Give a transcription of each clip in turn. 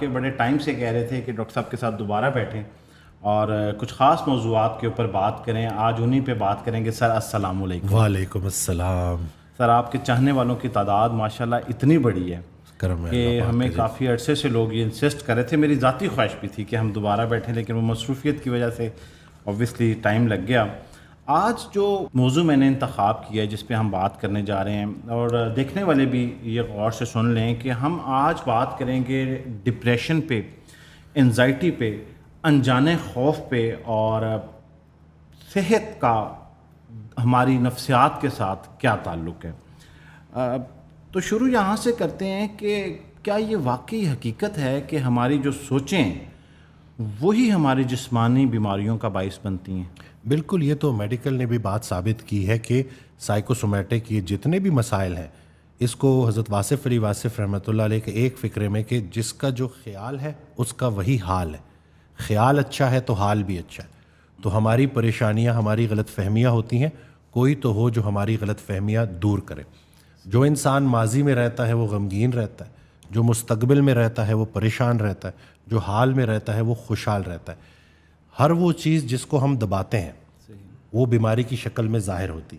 کے بڑے ٹائم سے کہہ رہے تھے کہ ڈاکٹر صاحب کے ساتھ دوبارہ بیٹھیں اور کچھ خاص موضوعات کے اوپر بات کریں. آج انہی پہ بات کریں گے. سر السلام علیکم. وعلیکم السلام. سر آپ کے چاہنے والوں کی تعداد ماشاءاللہ اتنی بڑی ہے کہ ہمیں کافی عرصے سے لوگ یہ انسسٹ کر رہے تھے. میری ذاتی خواہش بھی تھی کہ ہم دوبارہ بیٹھیں, لیکن وہ مصروفیت کی وجہ سے اوبویسلی ٹائم لگ گیا. آج جو موضوع میں نے انتخاب کیا ہے جس پہ ہم بات کرنے جا رہے ہیں, اور دیکھنے والے بھی یہ غور سے سن لیں کہ ہم آج بات کریں گے ڈپریشن پہ, انزائٹی پہ, انجانے خوف پہ, اور صحت کا ہماری نفسیات کے ساتھ کیا تعلق ہے. تو شروع یہاں سے کرتے ہیں کہ کیا یہ واقعی حقیقت ہے کہ ہماری جو سوچیں وہی ہماری جسمانی بیماریوں کا باعث بنتی ہیں؟ بالکل, یہ تو میڈیکل نے بھی بات ثابت کی ہے کہ سائیکوسومیٹک یہ جتنے بھی مسائل ہیں اس کو حضرت واصف علی واصف رحمۃ اللہ علیہ کے ایک فکرے میں کہ جس کا جو خیال ہے اس کا وہی حال ہے. خیال اچھا ہے تو حال بھی اچھا ہے. تو ہماری پریشانیاں, ہماری غلط فہمیاں ہوتی ہیں, کوئی تو ہو جو ہماری غلط فہمیاں دور کرے. جو انسان ماضی میں رہتا ہے وہ غمگین رہتا ہے, جو مستقبل میں رہتا ہے وہ پریشان رہتا ہے, جو حال میں رہتا ہے وہ خوشحال رہتا ہے. ہر وہ چیز جس کو ہم دباتے ہیں وہ بیماری کی شکل میں ظاہر ہوتی.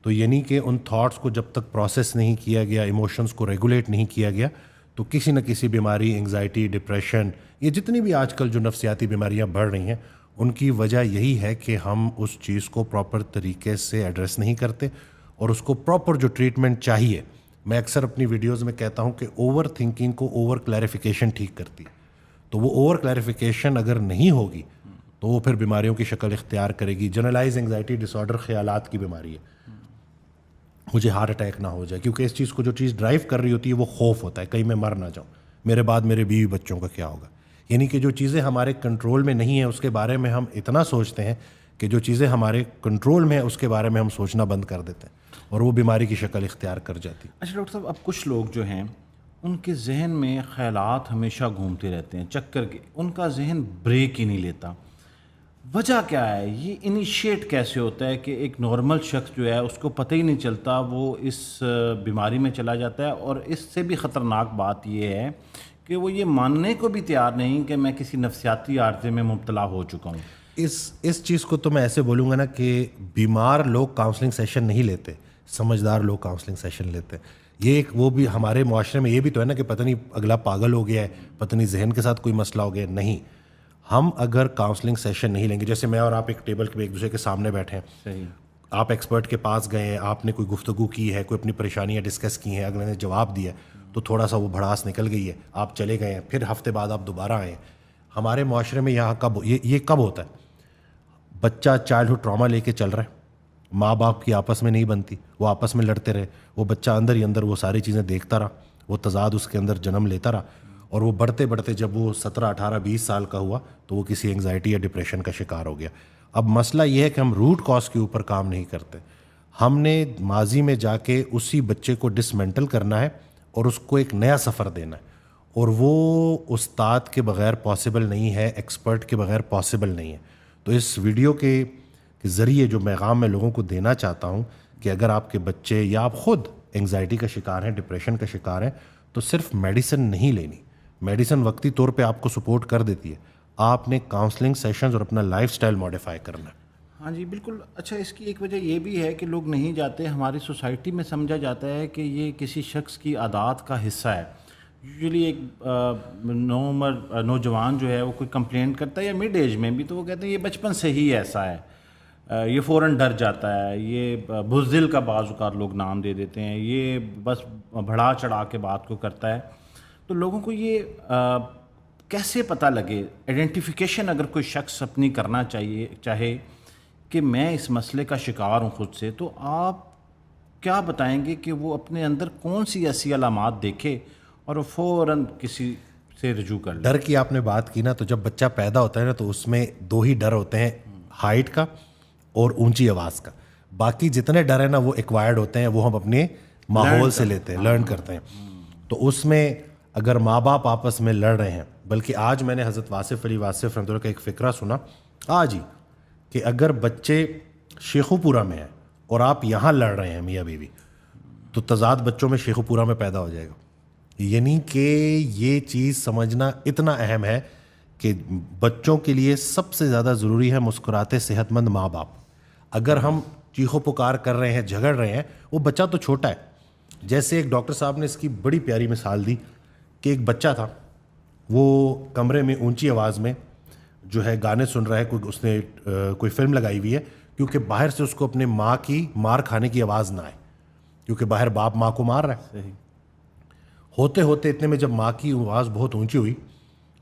تو یعنی کہ ان تھاٹس کو جب تک پروسیس نہیں کیا گیا, ایموشنز کو ریگولیٹ نہیں کیا گیا, تو کسی نہ کسی بیماری, انگزائٹی, ڈپریشن, یہ جتنی بھی آج کل جو نفسیاتی بیماریاں بڑھ رہی ہیں ان کی وجہ یہی ہے کہ ہم اس چیز کو پراپر طریقے سے ایڈریس نہیں کرتے, اور اس کو پراپر جو ٹریٹمنٹ چاہیے. میں اکثر اپنی ویڈیوز میں کہتا ہوں کہ اوور تھنکنگ کو اوور کلیریفیکیشن ٹھیک کرتی ہے. تو وہ اوور کلیریفیکیشن اگر نہیں ہوگی تو وہ پھر بیماریوں کی شکل اختیار کرے گی. جنرلائز انگزائٹی ڈس آرڈر خیالات کی بیماری ہے. مجھے ہارٹ اٹیک نہ ہو جائے, کیونکہ اس چیز کو جو چیز ڈرائیو کر رہی ہوتی ہے وہ خوف ہوتا ہے, کہیں میں مر نہ جاؤں, میرے بعد میرے بیوی بچوں کا کیا ہوگا. یعنی کہ جو چیزیں ہمارے کنٹرول میں نہیں ہیں اس کے بارے میں ہم اتنا سوچتے ہیں کہ جو چیزیں ہمارے کنٹرول میں ہیں اس کے بارے میں ہم سوچنا بند کر دیتے ہیں, اور وہ بیماری کی شکل اختیار کر جاتی. اچھا ڈاکٹر صاحب, اب کچھ لوگ جو ہیں ان کے ذہن میں خیالات ہمیشہ گھومتے رہتے ہیں چکر کے, ان کا ذہن بریک ہی نہیں لیتا. وجہ کیا ہے؟ یہ انیشیٹ کیسے ہوتا ہے کہ ایک نارمل شخص جو ہے اس کو پتہ ہی نہیں چلتا وہ اس بیماری میں چلا جاتا ہے؟ اور اس سے بھی خطرناک بات یہ ہے کہ وہ یہ ماننے کو بھی تیار نہیں کہ میں کسی نفسیاتی عارضے میں مبتلا ہو چکا ہوں. اس چیز کو تو میں ایسے بولوں گا نا کہ بیمار لوگ کاؤنسلنگ سیشن نہیں لیتے, سمجھدار لوگ کاؤنسلنگ سیشن لیتے. یہ ایک وہ بھی ہمارے معاشرے میں یہ بھی تو ہے نا کہ پتہ نہیں اگلا پاگل ہو گیا ہے, پتہ نہیں ذہن کے ساتھ کوئی مسئلہ ہو گیا. نہیں, ہم اگر کاؤنسلنگ سیشن نہیں لیں گے, جیسے میں اور آپ ایک ٹیبل پہ ایک دوسرے کے سامنے بیٹھے ہیں, صحیح, آپ ایکسپرٹ کے پاس گئے ہیں, آپ نے کوئی گفتگو کی ہے, کوئی اپنی پریشانیاں ڈسکس کی ہیں, اگلے نے جواب دیا تو تھوڑا سا وہ بھڑاس نکل گئی ہے, آپ چلے گئے ہیں, پھر ہفتے بعد آپ دوبارہ آئے ہیں. ہمارے معاشرے میں یہاں یہ کب ہوتا ہے؟ بچہ چائلڈہڈ ٹراما لے کے چل رہا ہے, ماں باپ کی آپس میں نہیں بنتی, وہ آپس میں لڑتے رہے, وہ بچہ اندر ہی اندر وہ ساری چیزیں دیکھتا رہا, وہ تضاد اس کے اندر جنم لیتا رہا, اور وہ بڑھتے بڑھتے جب وہ 17, 18, 20 سال کا ہوا تو وہ کسی انگزائٹی یا ڈپریشن کا شکار ہو گیا. اب مسئلہ یہ ہے کہ ہم روٹ کاز کے اوپر کام نہیں کرتے. ہم نے ماضی میں جا کے اسی بچے کو ڈسمنٹل کرنا ہے اور اس کو ایک نیا سفر دینا ہے, اور وہ استاد کے بغیر پاسبل نہیں ہے, ایکسپرٹ کے بغیر پاسبل نہیں ہے. تو اس ویڈیو کے ذریعے جو پیغام میں لوگوں کو دینا چاہتا ہوں کہ اگر آپ کے بچے یا آپ خود انگزائٹی کا شکار ہیں, ڈپریشن کا شکار ہیں, تو صرف میڈیسن نہیں لینی. میڈیسن وقتی طور پہ آپ کو سپورٹ کر دیتی ہے, آپ نے کاؤنسلنگ سیشنز اور اپنا لائف سٹائل موڈیفائی کرنا ہے. ہاں جی بالکل. اچھا, اس کی ایک وجہ یہ بھی ہے کہ لوگ نہیں جاتے. ہماری سوسائٹی میں سمجھا جاتا ہے کہ یہ کسی شخص کی عادات کا حصہ ہے. یوزلی ایک نوجوان جو ہے وہ کوئی کمپلینٹ کرتا ہے یا مڈ ایج میں بھی, تو وہ کہتے ہیں یہ بچپن سے ہی ایسا ہے, یہ فوراً ڈر جاتا ہے, یہ بزدل کا بعض اوقات لوگ نام دے دیتے ہیں, یہ بس بڑھا چڑھا کے بات کو کرتا ہے. تو لوگوں کو یہ کیسے پتہ لگے, آئیڈینٹیفیکیشن اگر کوئی شخص اپنی کرنا چاہے کہ میں اس مسئلے کا شکار ہوں خود سے, تو آپ کیا بتائیں گے کہ وہ اپنے اندر کون سی ایسی علامات دیکھے اور وہ فوراً کسی سے رجوع کر لے؟ ڈر کی آپ نے بات کی نا, تو جب بچہ پیدا ہوتا ہے نا تو اس میں 2 ہی ڈر ہوتے ہیں, ہائٹ کا اور اونچی آواز کا. باقی جتنے ڈر ہیں نا وہ ایکوائرڈ ہوتے ہیں, وہ ہم اپنے ماحول سے لیتے ہیں, لرن کرتے ہیں. تو اس میں اگر ماں باپ آپس میں لڑ رہے ہیں, بلکہ آج میں نے حضرت واصف علی واصف رحمۃ اللہ کا ایک فقرہ سنا آج ہی, کہ اگر بچے شیخو پورہ میں ہیں اور آپ یہاں لڑ رہے ہیں میاں بیوی, تو تضاد بچوں میں شیخو پورہ میں پیدا ہو جائے گا. یعنی کہ یہ چیز سمجھنا اتنا اہم ہے کہ بچوں کے لیے سب سے زیادہ ضروری ہے مسکراتے صحت مند ماں باپ. اگر ہم چیخو پکار کر رہے ہیں, جھگڑ رہے ہیں, وہ بچہ تو چھوٹا ہے. جیسے ایک ڈاکٹر صاحب نے اس کی بڑی پیاری مثال دی کہ ایک بچہ تھا, وہ کمرے میں اونچی آواز میں جو ہے گانے سن رہا ہے, اس نے کوئی فلم لگائی ہوئی ہے کیونکہ باہر سے اس کو اپنے ماں کی مار کھانے کی آواز نہ آئے, کیونکہ باہر باپ ماں کو مار رہا ہے. ہوتے ہوتے اتنے میں جب ماں کی آواز بہت اونچی ہوئی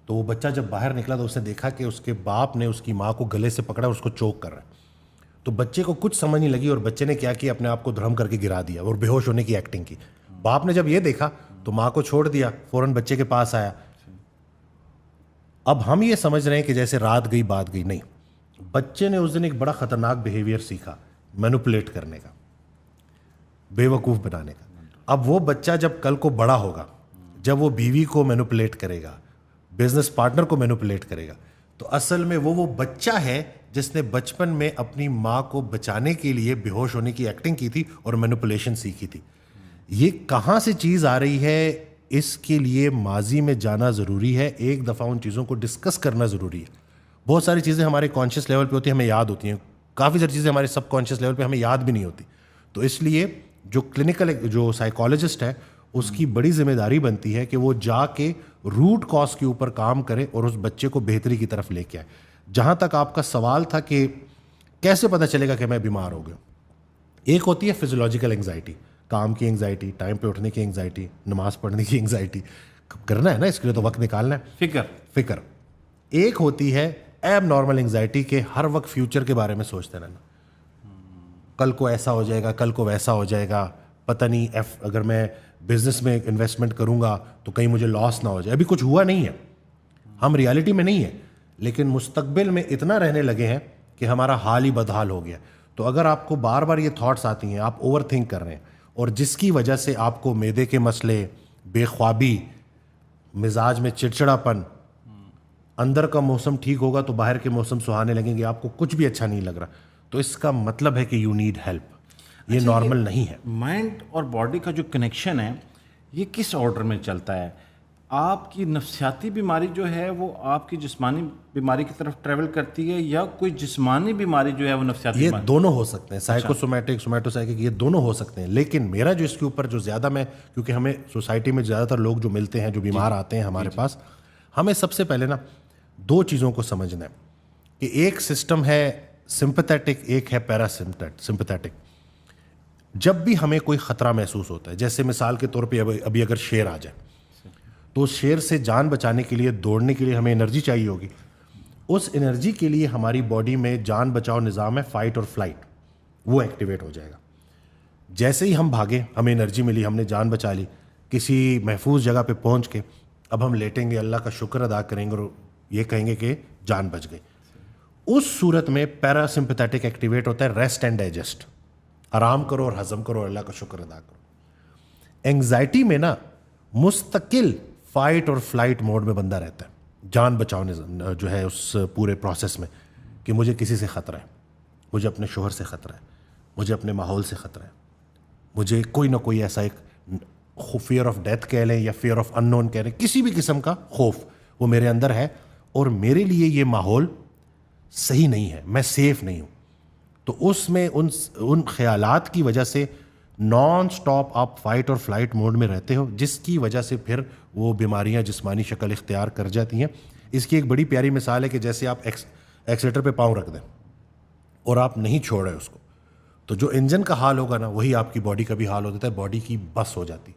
تو وہ بچہ جب باہر نکلا تو اس نے دیکھا کہ اس کے باپ نے اس کی ماں کو گلے سے پکڑا اور اس کو چوک کر رہا ہے. تو بچے کو کچھ سمجھ نہیں لگی اور بچے نے کیا کیا, اپنے آپ کو دھرم کر کے گرا دیا اور بے ہوش ہونے کی ایکٹنگ کی. باپ نے جب یہ دیکھا تو ماں کو چھوڑ دیا, فوراً بچے کے پاس آیا. اب ہم یہ سمجھ رہے ہیں کہ جیسے رات گئی بات گئی, نہیں. بچے نے اس دن ایک بڑا خطرناک بیہیویئر سیکھا, مینوپولیٹ کرنے کا, بے وقوف بنانے کا. اب وہ بچہ جب کل کو بڑا ہوگا, جب وہ بیوی کو مینوپولیٹ کرے گا, بزنس پارٹنر کو مینوپولیٹ کرے گا, تو اصل میں وہ بچہ ہے جس نے بچپن میں اپنی ماں کو بچانے کے لیے بے ہوش ہونے کی ایکٹنگ کی تھی اور مینوپولیشن سیکھی تھی. یہ کہاں سے چیز آ رہی ہے, اس کے لیے ماضی میں جانا ضروری ہے, ایک دفعہ ان چیزوں کو ڈسکس کرنا ضروری ہے. بہت ساری چیزیں ہمارے کانشیس لیول پہ ہوتی ہیں, ہمیں یاد ہوتی ہیں, کافی ساری چیزیں ہمارے سب کانشیس لیول پہ ہمیں یاد بھی نہیں ہوتی. تو اس لیے جو کلینکل جو سائیکالوجسٹ ہے اس کی بڑی ذمہ داری بنتی ہے کہ وہ جا کے روٹ کاز کے اوپر کام کرے اور اس بچے کو بہتری کی طرف لے کے آئے. جہاں تک آپ کا سوال تھا کہ کیسے پتہ چلے گا کہ میں بیمار ہو گیا, ایک ہوتی ہے فزیولوجیکل انگزائٹی, کام کی انگزائٹی, ٹائم پہ اٹھنے کی انگزائٹی, نماز پڑھنے کی انگزائٹی, کرنا ہے نا اس کے لیے تو وقت نکالنا ہے, فکر. ایک ہوتی ہے ایب نارمل انگزائٹی کہ ہر وقت فیوچر کے بارے میں سوچتے رہنا, کل کو ایسا ہو جائے گا, کل کو ویسا ہو جائے گا, پتہ نہیں اگر میں بزنس میں انویسٹمنٹ کروں گا تو کہیں مجھے لاس نہ ہو جائے. ابھی کچھ ہوا نہیں ہے, ہم ریالٹی میں نہیں ہیں, لیکن مستقبل میں اتنا رہنے لگے ہیں کہ ہمارا حال ہی بدحال ہو گیا. تو اگر آپ کو بار بار یہ تھاٹس آتی ہیں, آپ اوور تھنک کر رہے ہیں, اور جس کی وجہ سے آپ کو معدے کے مسئلے, بے خوابی, مزاج میں چڑچڑاپن, اندر کا موسم ٹھیک ہوگا تو باہر کے موسم سہانے لگیں گے, آپ کو کچھ بھی اچھا نہیں لگ رہا, تو اس کا مطلب ہے کہ یو نیڈ ہیلپ. یہ نارمل نہیں ہے. مائنڈ اور باڈی کا جو کنیکشن ہے یہ کس آرڈر میں چلتا ہے؟ آپ کی نفسیاتی بیماری جو ہے وہ آپ کی جسمانی بیماری کی طرف ٹریول کرتی ہے, یا کوئی جسمانی بیماری جو ہے وہ نفسیاتی یہ بیماری؟ دونوں ہو سکتے ہیں, سائیکوسومیٹک, سومیٹوسائیکک, یہ دونوں ہو سکتے ہیں. لیکن میرا جو اس کے اوپر جو زیادہ میں, کیونکہ ہمیں سوسائٹی میں زیادہ تر لوگ جو ملتے ہیں, جو بیمار آتے ہیں ہمارے پاس, ہمیں سب سے پہلے نا دو چیزوں کو سمجھنا ہے کہ ایک سسٹم ہے سمپیتھیٹک, ایک ہے پیرا سمپیتھیٹک. جب بھی ہمیں کوئی خطرہ محسوس ہوتا ہے, جیسے مثال کے طور پہ ابھی اگر شیر آ جائے تو اس شیر سے جان بچانے کے لیے, دوڑنے کے لیے ہمیں انرجی چاہیے ہوگی. اس انرجی کے لیے ہماری باڈی میں جان بچاؤ نظام ہے فائٹ اور فلائٹ, وہ ایکٹیویٹ ہو جائے گا. جیسے ہی ہم بھاگے, ہمیں انرجی ملی, ہم نے جان بچا لی, کسی محفوظ جگہ پہ پہنچ کے اب ہم لیٹیں گے, اللہ کا شکر ادا کریں گے اور یہ کہیں گے کہ جان بچ گئی. اس صورت میں پیرا سمپیتھیٹک ایکٹیویٹ ہوتا ہے, ریسٹ اینڈ ڈائجسٹ, آرام کرو اور ہضم کرو, اللہ کا شکر ادا کرو. اینگزائٹی میں نا مستقل فائٹ اور فلائٹ موڈ میں بندہ رہتا ہے, جان بچاؤ جو ہے اس پورے پروسیس میں, کہ مجھے کسی سے خطرہ ہے, مجھے اپنے شوہر سے خطرہ ہے, مجھے اپنے ماحول سے خطرہ ہے, مجھے کوئی نہ کوئی ایسا ایک فیئر آف ڈیتھ کہہ لیں یا فیئر آف ان نون کہہ لیں, کسی بھی قسم کا خوف وہ میرے اندر ہے, اور میرے لیے یہ ماحول صحیح نہیں ہے, میں سیف نہیں ہوں. تو اس میں ان خیالات کی وجہ سے نان سٹاپ آپ فائٹ اور فلائٹ موڈ میں رہتے ہو, جس کی وجہ سے پھر وہ بیماریاں جسمانی شکل اختیار کر جاتی ہیں. اس کی ایک بڑی پیاری مثال ہے کہ جیسے آپ ایکسیلیٹر پہ پاؤں رکھ دیں اور آپ نہیں چھوڑ رہے اس کو, تو جو انجن کا حال ہوگا نا وہی آپ کی باڈی کا بھی حال ہو جاتا ہے, باڈی کی بس ہو جاتی,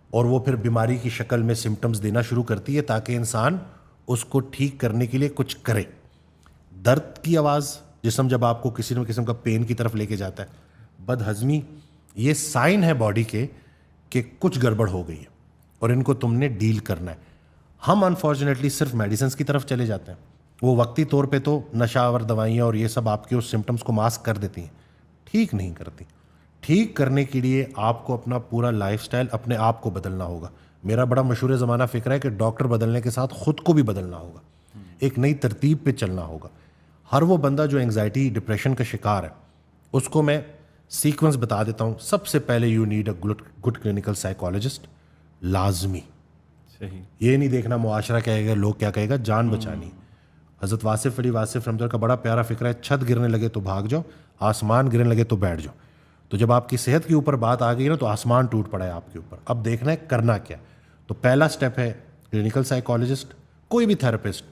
اور وہ پھر بیماری کی شکل میں سمٹمز دینا شروع کرتی ہے تاکہ انسان اس کو ٹھیک کرنے کے لیے کچھ کرے. درد کی آواز, جسم جب آپ کو کسی نہ قسم کا پین کی طرف لے کے جاتا ہے, بد ہضمی, یہ سائن ہے باڈی کے کہ کچھ گڑبڑ ہو گئی ہے اور ان کو تم نے ڈیل کرنا ہے. ہم انفارچونیٹلی صرف میڈیسنس کی طرف چلے جاتے ہیں, وہ وقتی طور پہ تو نشہ آور دوائیاں اور یہ سب آپ کے اس سمٹمس کو ماسک کر دیتی ہیں, ٹھیک نہیں کرتی. ٹھیک کرنے کے لیے آپ کو اپنا پورا لائف سٹائل اپنے آپ کو بدلنا ہوگا. میرا بڑا مشہور زمانہ فکر ہے کہ ڈاکٹر بدلنے کے ساتھ خود کو بھی بدلنا ہوگا, ایک نئی ترتیب پہ چلنا ہوگا. ہر وہ بندہ جو انگزائٹی ڈپریشن کا شکار ہے, اس کو میں سیکوینس بتا دیتا ہوں. سب سے پہلے you need a good clinical psychologist, لازمی. صحیح. یہ نہیں دیکھنا معاشرہ کہے گا, لوگ کیا کہے گا, جان بچانی. حضرت واصف علی واصف رحمۃ اللہ کا بڑا پیارا فکر ہے, چھت گرنے لگے تو بھاگ جاؤ, آسمان گرنے لگے تو بیٹھ جاؤ. تو جب آپ کی صحت کے اوپر بات آ گئی نا تو آسمان ٹوٹ پڑا ہے آپ کے اوپر. اب دیکھنا ہے کرنا کیا. تو پہلا سٹیپ ہے کلینکل سائیکالوجسٹ, کوئی بھی تھراپسٹ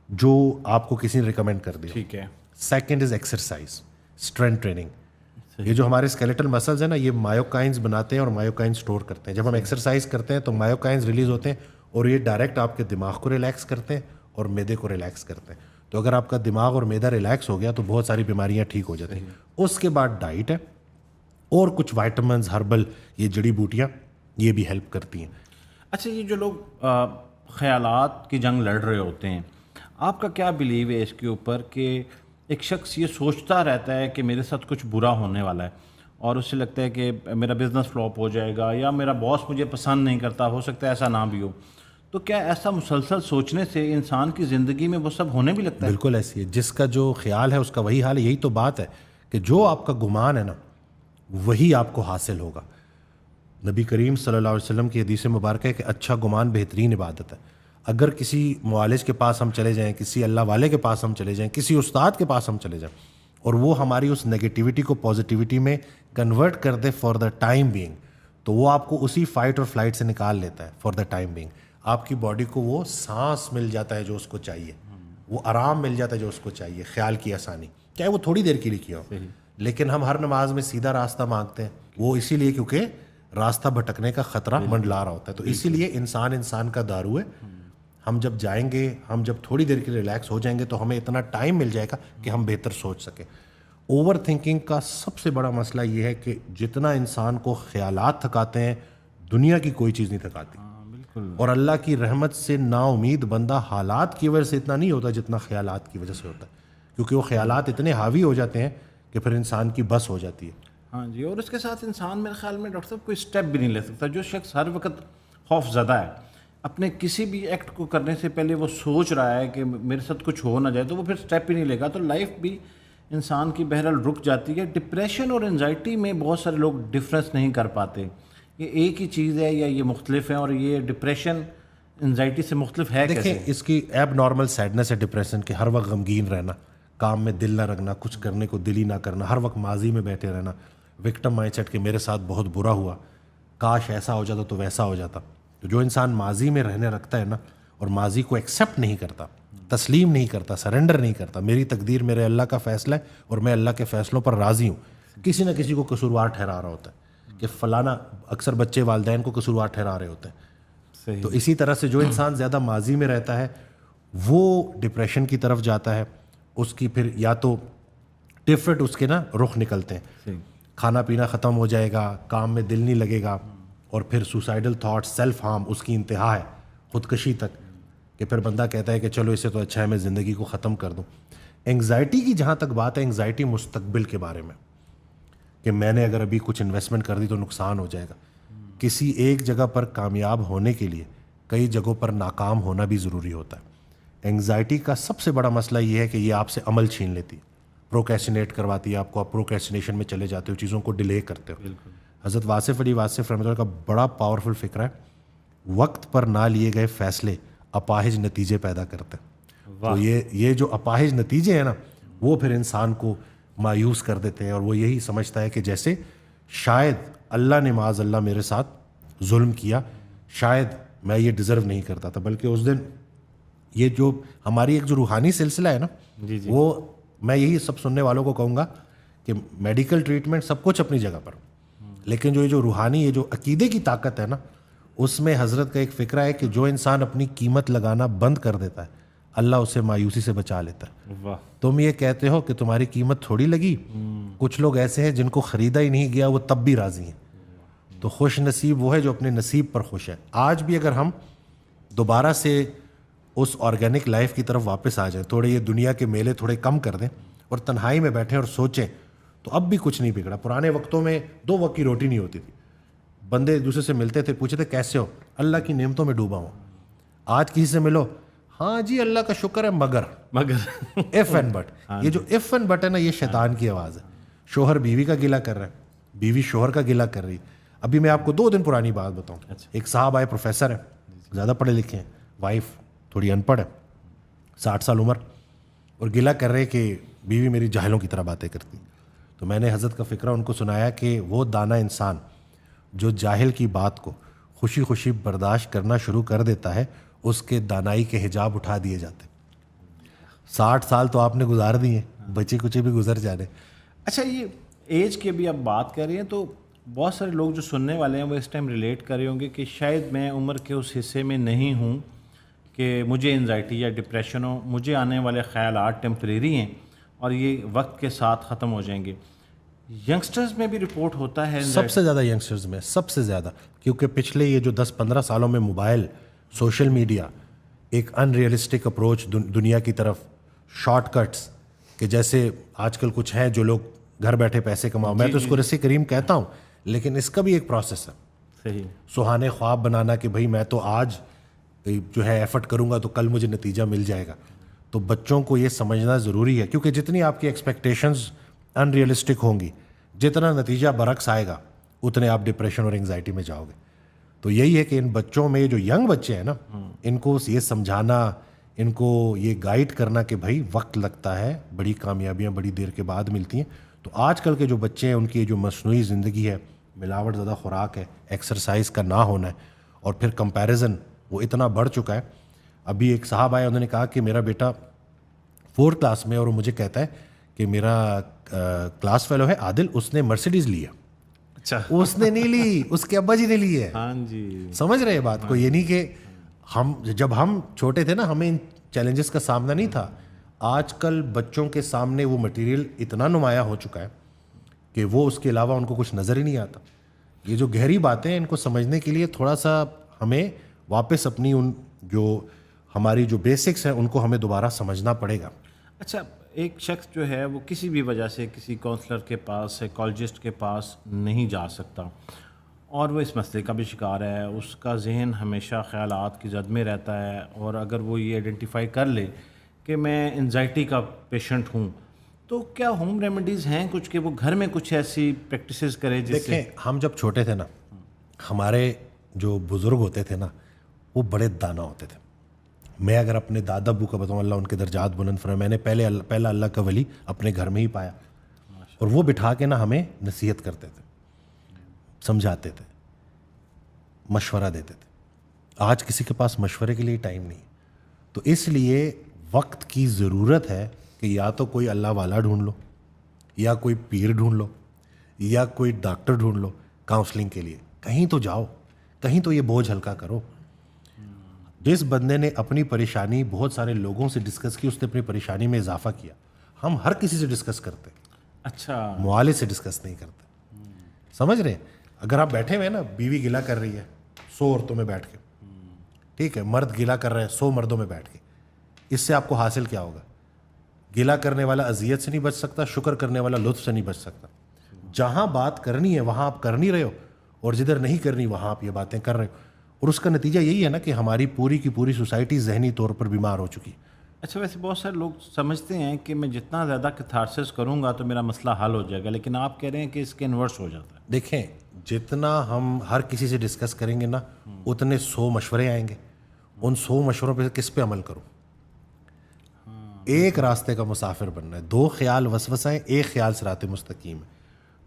جو آپ کو کسی نے ریکمینڈ کر دیا. ٹھیک ہے. Second is exercise, strength training. یہ جو ہمارے اسکیلیٹل مسلز ہیں نا, یہ مایوکائنز بناتے ہیں اور مایوکائنز اسٹور کرتے ہیں. جب ہم ایکسرسائز کرتے ہیں تو مایوکائنز ریلیز ہوتے ہیں اور یہ ڈائریکٹ آپ کے دماغ کو ریلیکس کرتے ہیں اور میدے کو ریلیکس کرتے ہیں. تو اگر آپ کا دماغ اور میدا ریلیکس ہو گیا تو بہت ساری بیماریاں ٹھیک ہو جاتی ہیں. اس کے بعد ڈائٹ ہے اور کچھ وائٹامنز, ہربل, یہ جڑی بوٹیاں, یہ بھی ہیلپ کرتی ہیں. اچھا, یہ جو لوگ خیالات کی جنگ لڑ رہے ہوتے ہیں, آپ کا کیا بلیو ہے اس کے اوپر کہ ایک شخص یہ سوچتا رہتا ہے کہ میرے ساتھ کچھ برا ہونے والا ہے اور اسے لگتا ہے کہ میرا بزنس فلاپ ہو جائے گا یا میرا باس مجھے پسند نہیں کرتا, ہو سکتا ہے ایسا نہ بھی ہو, تو کیا ایسا مسلسل سوچنے سے انسان کی زندگی میں وہ سب ہونے بھی لگتا ہے؟ بالکل ایسی ہے, جس کا جو خیال ہے اس کا وہی حال ہے. یہی تو بات ہے کہ جو آپ کا گمان ہے نا وہی آپ کو حاصل ہوگا. نبی کریم صلی اللہ علیہ وسلم کی حدیث مبارکہ ہے کہ اچھا گمان بہترین عبادت ہے. اگر کسی معالج کے پاس ہم چلے جائیں, کسی اللہ والے کے پاس ہم چلے جائیں, کسی استاد کے پاس ہم چلے جائیں اور وہ ہماری اس نگیٹیوٹی کو پازیٹیوٹی میں کنورٹ کر دے فار دا ٹائم بینگ, تو وہ آپ کو اسی فائٹ اور فلائٹ سے نکال لیتا ہے. فار دا ٹائم بینگ آپ کی باڈی کو وہ سانس مل جاتا ہے جو اس کو چاہیے, وہ آرام مل جاتا ہے جو اس کو چاہیے, خیال کی آسانی, چاہے وہ تھوڑی دیر کے لیے کیا ہو. لیکن ہم ہر نماز میں سیدھا راستہ مانگتے ہیں, وہ اسی لیے کیونکہ راستہ بھٹکنے کا خطرہ منڈلا رہا ہوتا ہے. تو اسی لیے انسان کا دارو ہے. ہم جب جائیں گے, ہم جب تھوڑی دیر کے لیے ریلیکس ہو جائیں گے تو ہمیں اتنا ٹائم مل جائے گا کہ ہم بہتر سوچ سکیں. اوور تھنکنگ کا سب سے بڑا مسئلہ یہ ہے کہ جتنا انسان کو خیالات تھکاتے ہیں دنیا کی کوئی چیز نہیں تھکاتی. اور اللہ کی رحمت سے نا امید بندہ حالات کی وجہ سے اتنا نہیں ہوتا جتنا خیالات کی وجہ سے ہوتا ہے, کیونکہ وہ خیالات اتنے حاوی ہو جاتے ہیں کہ پھر انسان کی بس ہو جاتی ہے. ہاں جی, اور اس کے ساتھ انسان میرے خیال میں ڈاکٹر صاحب کوئی اسٹیپ بھی نہیں لے سکتا. جو شخص ہر وقت خوف زدہ ہے, اپنے کسی بھی ایکٹ کو کرنے سے پہلے وہ سوچ رہا ہے کہ میرے ساتھ کچھ ہو نہ جائے, تو وہ پھر اسٹیپ ہی نہیں لے گا, تو لائف بھی انسان کی بہرحال رک جاتی ہے. ڈپریشن اور انزائٹی میں بہت سارے لوگ ڈفرینس نہیں کر پاتے, یہ ایک ہی چیز ہے یا یہ مختلف ہیں, اور یہ ڈپریشن انزائٹی سے مختلف ہے کیسے؟ دیکھیں, اس کی ایب نارمل سیڈنس ہے ڈپریشن کے, ہر وقت غمگین رہنا, کام میں دل نہ رکھنا, کچھ کرنے کو دل ہی نہ کرنا, ہر وقت ماضی میں بیٹھے رہنا, وکٹم مائنڈ سیٹ کہ میرے ساتھ بہت برا ہوا, کاش ایسا ہو جاتا تو ویسا ہو جاتا. تو جو انسان ماضی میں رہنے رکھتا ہے نا, اور ماضی کو ایکسیپٹ نہیں کرتا, تسلیم نہیں کرتا, سرنڈر نہیں کرتا, میری تقدیر میرے اللہ کا فیصلہ ہے اور میں اللہ کے فیصلوں پر راضی ہوں, کسی نہ کسی کو قصوروار ٹھہرا رہا ہوتا ہے کہ فلانا, اکثر بچے والدین کو قصوروار ٹھہرا رہے ہوتے ہیں. تو اسی طرح سے جو انسان زیادہ ماضی میں رہتا ہے وہ ڈپریشن کی طرف جاتا ہے. اس کی پھر یا تو ڈفرینٹ اس کے نا رخ نکلتے ہیں, کھانا پینا ختم ہو جائے گا, کام میں دل نہیں لگے گا, اور پھر سوسائڈل تھاٹ, سیلف ہارم, اس کی انتہا ہے خودکشی تک, کہ پھر بندہ کہتا ہے کہ چلو اس سے تو اچھا ہے میں زندگی کو ختم کر دوں. انگزائٹی کی جہاں تک بات ہے, انگزائٹی مستقبل کے بارے میں کہ میں نے اگر ابھی کچھ انویسٹمنٹ کر دی تو نقصان ہو جائے گا. کسی ایک جگہ پر کامیاب ہونے کے لیے کئی جگہوں پر ناکام ہونا بھی ضروری ہوتا ہے. انگزائٹی کا سب سے بڑا مسئلہ یہ ہے کہ یہ آپ سے عمل چھین لیتی ہے, پروکیسٹینیٹ کرواتی ہے آپ کو, آپ پروکیسٹینیشن میں چلے جاتے ہو, چیزوں کو ڈیلے کرتے ہو. حضرت واصف علی واصف رحمۃ اللہ کا بڑا پاورفل فکر ہے, وقت پر نہ لیے گئے فیصلے اپاہج نتیجے پیدا کرتے ہیں. تو یہ جو اپاہج نتیجے ہیں نا, وہ پھر انسان کو مایوس کر دیتے ہیں, اور وہ یہی سمجھتا ہے کہ جیسے شاید اللہ نے معاذ اللہ میرے ساتھ ظلم کیا, شاید میں یہ ڈیزرو نہیں کرتا تھا. بلکہ اس دن یہ جو ہماری ایک جو روحانی سلسلہ ہے نا, وہ میں یہی سب سننے والوں کو کہوں گا کہ میڈیکل ٹریٹمنٹ سب کچھ اپنی جگہ پر, لیکن جو یہ جو روحانی, یہ جو عقیدے کی طاقت ہے نا, اس میں حضرت کا ایک فکرہ ہے کہ جو انسان اپنی قیمت لگانا بند کر دیتا ہے اللہ اسے مایوسی سے بچا لیتا ہے. تم یہ کہتے ہو کہ تمہاری قیمت تھوڑی لگی, کچھ لوگ ایسے ہیں جن کو خریدا ہی نہیں گیا وہ تب بھی راضی ہیں. تو خوش نصیب وہ ہے جو اپنے نصیب پر خوش ہے. آج بھی اگر ہم دوبارہ سے اس آرگینک لائف کی طرف واپس آ جائیں, تھوڑے یہ دنیا کے میلے تھوڑے کم کر دیں اور تنہائی میں بیٹھیں اور سوچیں, تو اب بھی کچھ نہیں بگڑا. پرانے وقتوں میں 2 وقت کی روٹی نہیں ہوتی تھی, بندے ایک دوسرے سے ملتے تھے, پوچھتے تھے کیسے ہو, اللہ کی نعمتوں میں ڈوبا ہوں. آج کسی سے ملو, ہاں جی اللہ کا شکر ہے مگر اف اینڈ بٹ. یہ جو اف اینڈ بٹ ہے نا, یہ شیطان کی آواز ہے. شوہر بیوی کا گلہ کر رہا ہے, بیوی شوہر کا گلہ کر رہی. ابھی میں آپ کو 2 دن پرانی بات بتاؤں. ایک صاحب آئے, پروفیسر ہے, زیادہ پڑھے لکھے ہیں, وائف تھوڑی ان پڑھ ہے, 60 سال عمر, اور گلا کر رہے کہ بیوی میری جاہلوں کی طرح باتیں کرتی. تو میں نے حضرت کا فقرہ ان کو سنایا کہ وہ دانا انسان جو جاہل کی بات کو خوشی خوشی برداشت کرنا شروع کر دیتا ہے, اس کے دانائی کے حجاب اٹھا دیے جاتے. 60 سال تو آپ نے گزار دیے, بچے کچے بھی گزر جانے. اچھا, یہ ایج کی بھی آپ بات کر رہے ہیں تو بہت سارے لوگ جو سننے والے ہیں وہ اس ٹائم ریلیٹ کر رہے ہوں گے کہ شاید میں عمر کے اس حصے میں نہیں ہوں کہ مجھے انزائٹی یا ڈپریشن ہو, مجھے آنے والے خیالات ٹیمپریری ہیں اور یہ وقت کے ساتھ ختم ہو جائیں گے. ینگسٹرز میں بھی رپورٹ ہوتا ہے, سب سے زیادہ ینگسٹرز میں, سب سے زیادہ, کیونکہ پچھلے یہ جو 10-15 سالوں میں موبائل, سوشل میڈیا, ایک ان ریئلسٹک اپروچ دنیا کی طرف, شارٹ کٹس, کہ جیسے آج کل کچھ ہیں جو لوگ گھر بیٹھے پیسے کماؤ. میں تو اس کو رسی کریم کہتا ہوں, لیکن اس کا بھی ایک پروسیس ہے. صحیح, سہانے خواب بنانا کہ بھائی میں تو آج جو ہے ایفرٹ کروں گا تو کل مجھے نتیجہ مل جائے گا. تو بچوں کو یہ سمجھنا ضروری ہے, کیونکہ جتنی آپ کی ایکسپیکٹیشنز ان ریئلسٹک ہوں گی, جتنا نتیجہ برعکس آئے گا, اتنے آپ ڈپریشن اور انگزائٹی میں جاؤ گے. تو یہی ہے کہ ان بچوں میں, جو ینگ بچے ہیں نا, ان کو یہ سمجھانا, ان کو یہ گائیڈ کرنا کہ بھائی وقت لگتا ہے, بڑی کامیابیاں بڑی دیر کے بعد ملتی ہیں. تو آج کل کے جو بچے ہیں ان کی جو مصنوعی زندگی ہے, ملاوٹ زدہ خوراک ہے, ایکسرسائز کا نہ ہونا ہے, اور پھر کمپیریزن وہ اتنا بڑھ چکا ہے. ابھی ایک صاحب آئے, انہوں نے کہا کہ میرا بیٹا 4th کلاس میں, اور وہ مجھے کہتا ہے کہ میرا کلاس فیلو ہے عادل, اس نے مرسیڈیز لیا. اچھا, اس نے نہیں لی, اس کے ابا جی نے لی ہے. ہاں جی, سمجھ رہے بات کو؟ یہ نہیں کہ ہم جب ہم چھوٹے تھے نا, ہمیں ان چیلنجز کا سامنا نہیں تھا. آج کل بچوں کے سامنے وہ مٹیریل اتنا نمایاں ہو چکا ہے کہ وہ اس کے علاوہ ان کو کچھ نظر ہی نہیں آتا. یہ جو گہری باتیں ہیں, ان کو سمجھنے کے لیے تھوڑا سا ہمیں واپس اپنی ان جو ہماری جو بیسکس ہیں ان کو ہمیں دوبارہ سمجھنا پڑے گا. اچھا, ایک شخص جو ہے وہ کسی بھی وجہ سے کسی کونسلر کے پاس, سائیکالوجسٹ کے پاس نہیں جا سکتا, اور وہ اس مسئلے کا بھی شکار ہے, اس کا ذہن ہمیشہ خیالات کی زد میں رہتا ہے, اور اگر وہ یہ آئیڈینٹیفائی کر لے کہ میں انزائٹی کا پیشنٹ ہوں, تو کیا ہوم ریمیڈیز ہیں کچھ کہ وہ گھر میں کچھ ایسی پریکٹسز کرے جس سے؟ دیکھیں, ہم جب چھوٹے تھے نا, ہمارے جو بزرگ ہوتے تھے نا, وہ بڑے دانا ہوتے تھے. میں اگر اپنے دادا ابو کا بتاؤں, اللہ ان کے درجات بلند فرمائے, میں نے پہلا اللہ کا ولی اپنے گھر میں ہی پایا, اور وہ بٹھا کے نا ہمیں نصیحت کرتے تھے, سمجھاتے تھے, مشورہ دیتے تھے. آج کسی کے پاس مشورے کے لیے ٹائم نہیں. تو اس لیے وقت کی ضرورت ہے کہ یا تو کوئی اللہ والا ڈھونڈ لو, یا کوئی پیر ڈھونڈ لو, یا کوئی ڈاکٹر ڈھونڈ لو کاؤنسلنگ کے لیے. کہیں تو جاؤ, کہیں تو یہ بوجھ ہلکا کرو. جس بندے نے اپنی پریشانی بہت سارے لوگوں سے ڈسکس کی, اس نے اپنی پریشانی میں اضافہ کیا. ہم ہر کسی سے ڈسکس کرتے, اچھا, معالج سے ڈسکس نہیں کرتے. سمجھ رہے ہیں؟ اگر آپ بیٹھے ہوئے نا, بیوی گلا کر رہی ہے 100 عورتوں میں بیٹھ کے, ٹھیک ہے, مرد گلا کر رہے ہیں 100 مردوں میں بیٹھ کے, اس سے آپ کو حاصل کیا ہوگا؟ گلا کرنے والا اذیت سے نہیں بچ سکتا, شکر کرنے والا لطف سے نہیں بچ سکتا. جہاں بات کرنی ہے وہاں آپ کر نہیں رہے ہو, اور جدھر نہیں کرنی وہاں آپ یہ باتیں کر رہے ہو, اور اس کا نتیجہ یہی ہے نا کہ ہماری پوری کی پوری سوسائٹی ذہنی طور پر بیمار ہو چکی. اچھا, ویسے بہت سارے لوگ سمجھتے ہیں کہ میں جتنا زیادہ کیتھارسس کروں گا تو میرا مسئلہ حل ہو جائے گا, لیکن آپ کہہ رہے ہیں کہ اس کے انورس ہو جاتا ہے. دیکھیں, جتنا ہم ہر کسی سے ڈسکس کریں گے نا, اتنے 100 مشورے آئیں گے. ان 100 مشوروں پہ کس پہ عمل کروں؟ ایک راستے کا مسافر بننا ہے. 2 خیال وسوسہ ہیں, ایک خیال صراط مستقیم ہے.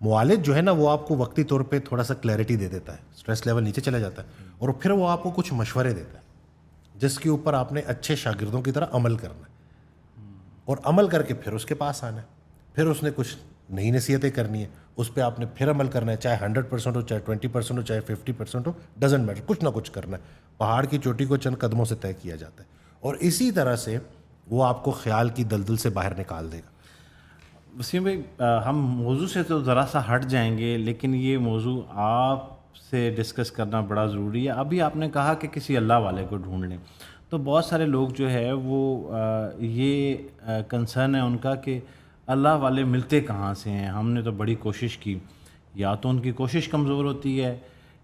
معالج جو ہے نا, وہ آپ کو وقتی طور پہ تھوڑا سا کلیئرٹی دے دیتا ہے, اسٹریس لیول نیچے چلا جاتا ہے, اور پھر وہ آپ کو کچھ مشورے دیتا ہے جس کے اوپر آپ نے اچھے شاگردوں کی طرح عمل کرنا ہے, اور عمل کر کے پھر اس کے پاس آنا ہے. پھر اس نے کچھ نئی نصیحتیں کرنی ہے, اس پہ آپ نے پھر عمل کرنا ہے, چاہے 100% ہو, چاہے 20% ہو, چاہے 50% ہو, ڈزنٹ میٹر, کچھ نہ کچھ کرنا ہے. پہاڑ کی چوٹی کو چند قدموں سے طے کیا جاتا ہے, اور اسی طرح سے وہ آپ کو خیال کی دلدل سے باہر نکال دے گا. وسیم بھائی, ہم موضوع سے تو ذرا سا ہٹ جائیں گے, لیکن یہ موضوع آپ سے ڈسکس کرنا بڑا ضروری ہے. ابھی آپ نے کہا کہ کسی اللہ والے کو ڈھونڈ لیں, تو بہت سارے لوگ جو ہے وہ یہ کنسرن ہے ان کا کہ اللہ والے ملتے کہاں سے ہیں, ہم نے تو بڑی کوشش کی. یا تو ان کی کوشش کمزور ہوتی ہے,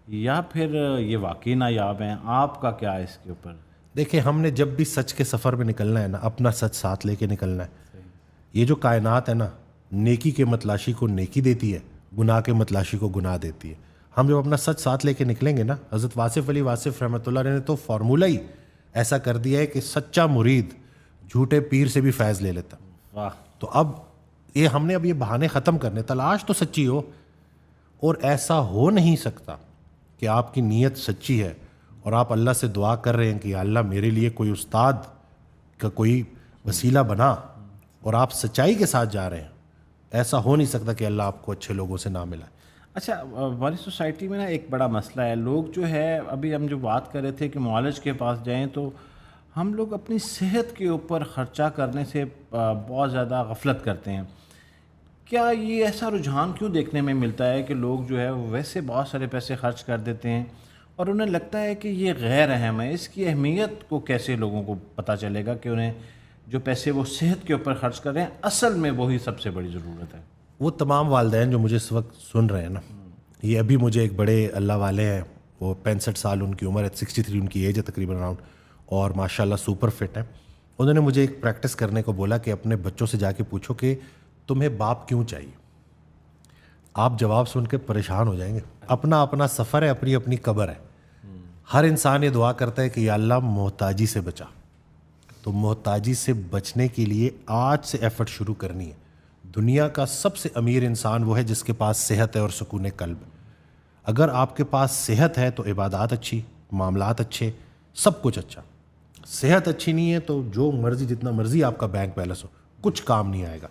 یا پھر یہ واقعی نایاب ہیں. آپ کا کیا ہے اس کے اوپر؟ دیکھیں, ہم نے جب بھی سچ کے سفر میں نکلنا ہے نا, اپنا سچ ساتھ لے کے نکلنا ہے. یہ جو کائنات ہے نا, نیکی کے متلاشی کو نیکی دیتی ہے, گناہ کے متلاشی کو گناہ دیتی ہے. ہم جب اپنا سچ ساتھ لے کے نکلیں گے نا, حضرت واصف علی واصف رحمۃ اللہ علیہ نے تو فارمولہ ہی ایسا کر دیا ہے کہ سچا مرید جھوٹے پیر سے بھی فیض لے لیتا. واہ. تو اب ہم نے اب یہ بہانے ختم کرنے, تلاش تو سچی ہو, اور ایسا ہو نہیں سکتا کہ آپ کی نیت سچی ہے اور آپ اللہ سے دعا کر رہے ہیں کہ یا اللہ میرے لیے کوئی استاد کا کوئی وسیلہ بنا, اور آپ سچائی کے ساتھ جا رہے ہیں. ایسا ہو نہیں سکتا کہ اللہ آپ کو اچھے لوگوں سے نہ ملائے. اچھا, ہماری سوسائٹی میں نا ایک بڑا مسئلہ ہے, لوگ جو ہے ابھی ہم جو بات کر رہے تھے کہ معالج کے پاس جائیں, تو ہم لوگ اپنی صحت کے اوپر خرچہ کرنے سے بہت زیادہ غفلت کرتے ہیں. کیا یہ ایسا رجحان کیوں دیکھنے میں ملتا ہے کہ لوگ جو ہے ویسے بہت سارے پیسے خرچ کر دیتے ہیں اور انہیں لگتا ہے کہ یہ غیر اہم ہے؟ اس کی اہمیت کو کیسے لوگوں کو پتہ چلے گا کہ انہیں جو پیسے وہ صحت کے اوپر خرچ کر رہے ہیں اصل میں وہی سب سے بڑی ضرورت ہے؟ وہ تمام والدین جو مجھے اس وقت سن رہے ہیں نا, یہ ابھی مجھے ایک بڑے اللہ والے ہیں, وہ 65 سال ان کی عمر ہے, 63 ان کی ایج ہے تقریباً اراؤنڈ, اور ماشاء اللہ سپر فٹ ہیں. انہوں نے مجھے ایک پریکٹس کرنے کو بولا کہ اپنے بچوں سے جا کے پوچھو کہ تمہیں باپ کیوں چاہیے. آپ جواب سن کے پریشان ہو جائیں گے. اپنا اپنا سفر ہے, اپنی اپنی قبر ہے. ہر انسان یہ دعا کرتا ہے کہ یا اللہ محتاجی سے بچا. تو محتاجی سے بچنے کے لیے آج سے ایفرٹ شروع کرنی ہے. دنیا کا سب سے امیر انسان وہ ہے جس کے پاس صحت ہے اور سکون قلب. اگر آپ کے پاس صحت ہے تو عبادات اچھی, معاملات اچھے, سب کچھ اچھا. صحت اچھی نہیں ہے تو جو مرضی جتنا مرضی آپ کا بینک بیلنس ہو کچھ کام نہیں آئے گا.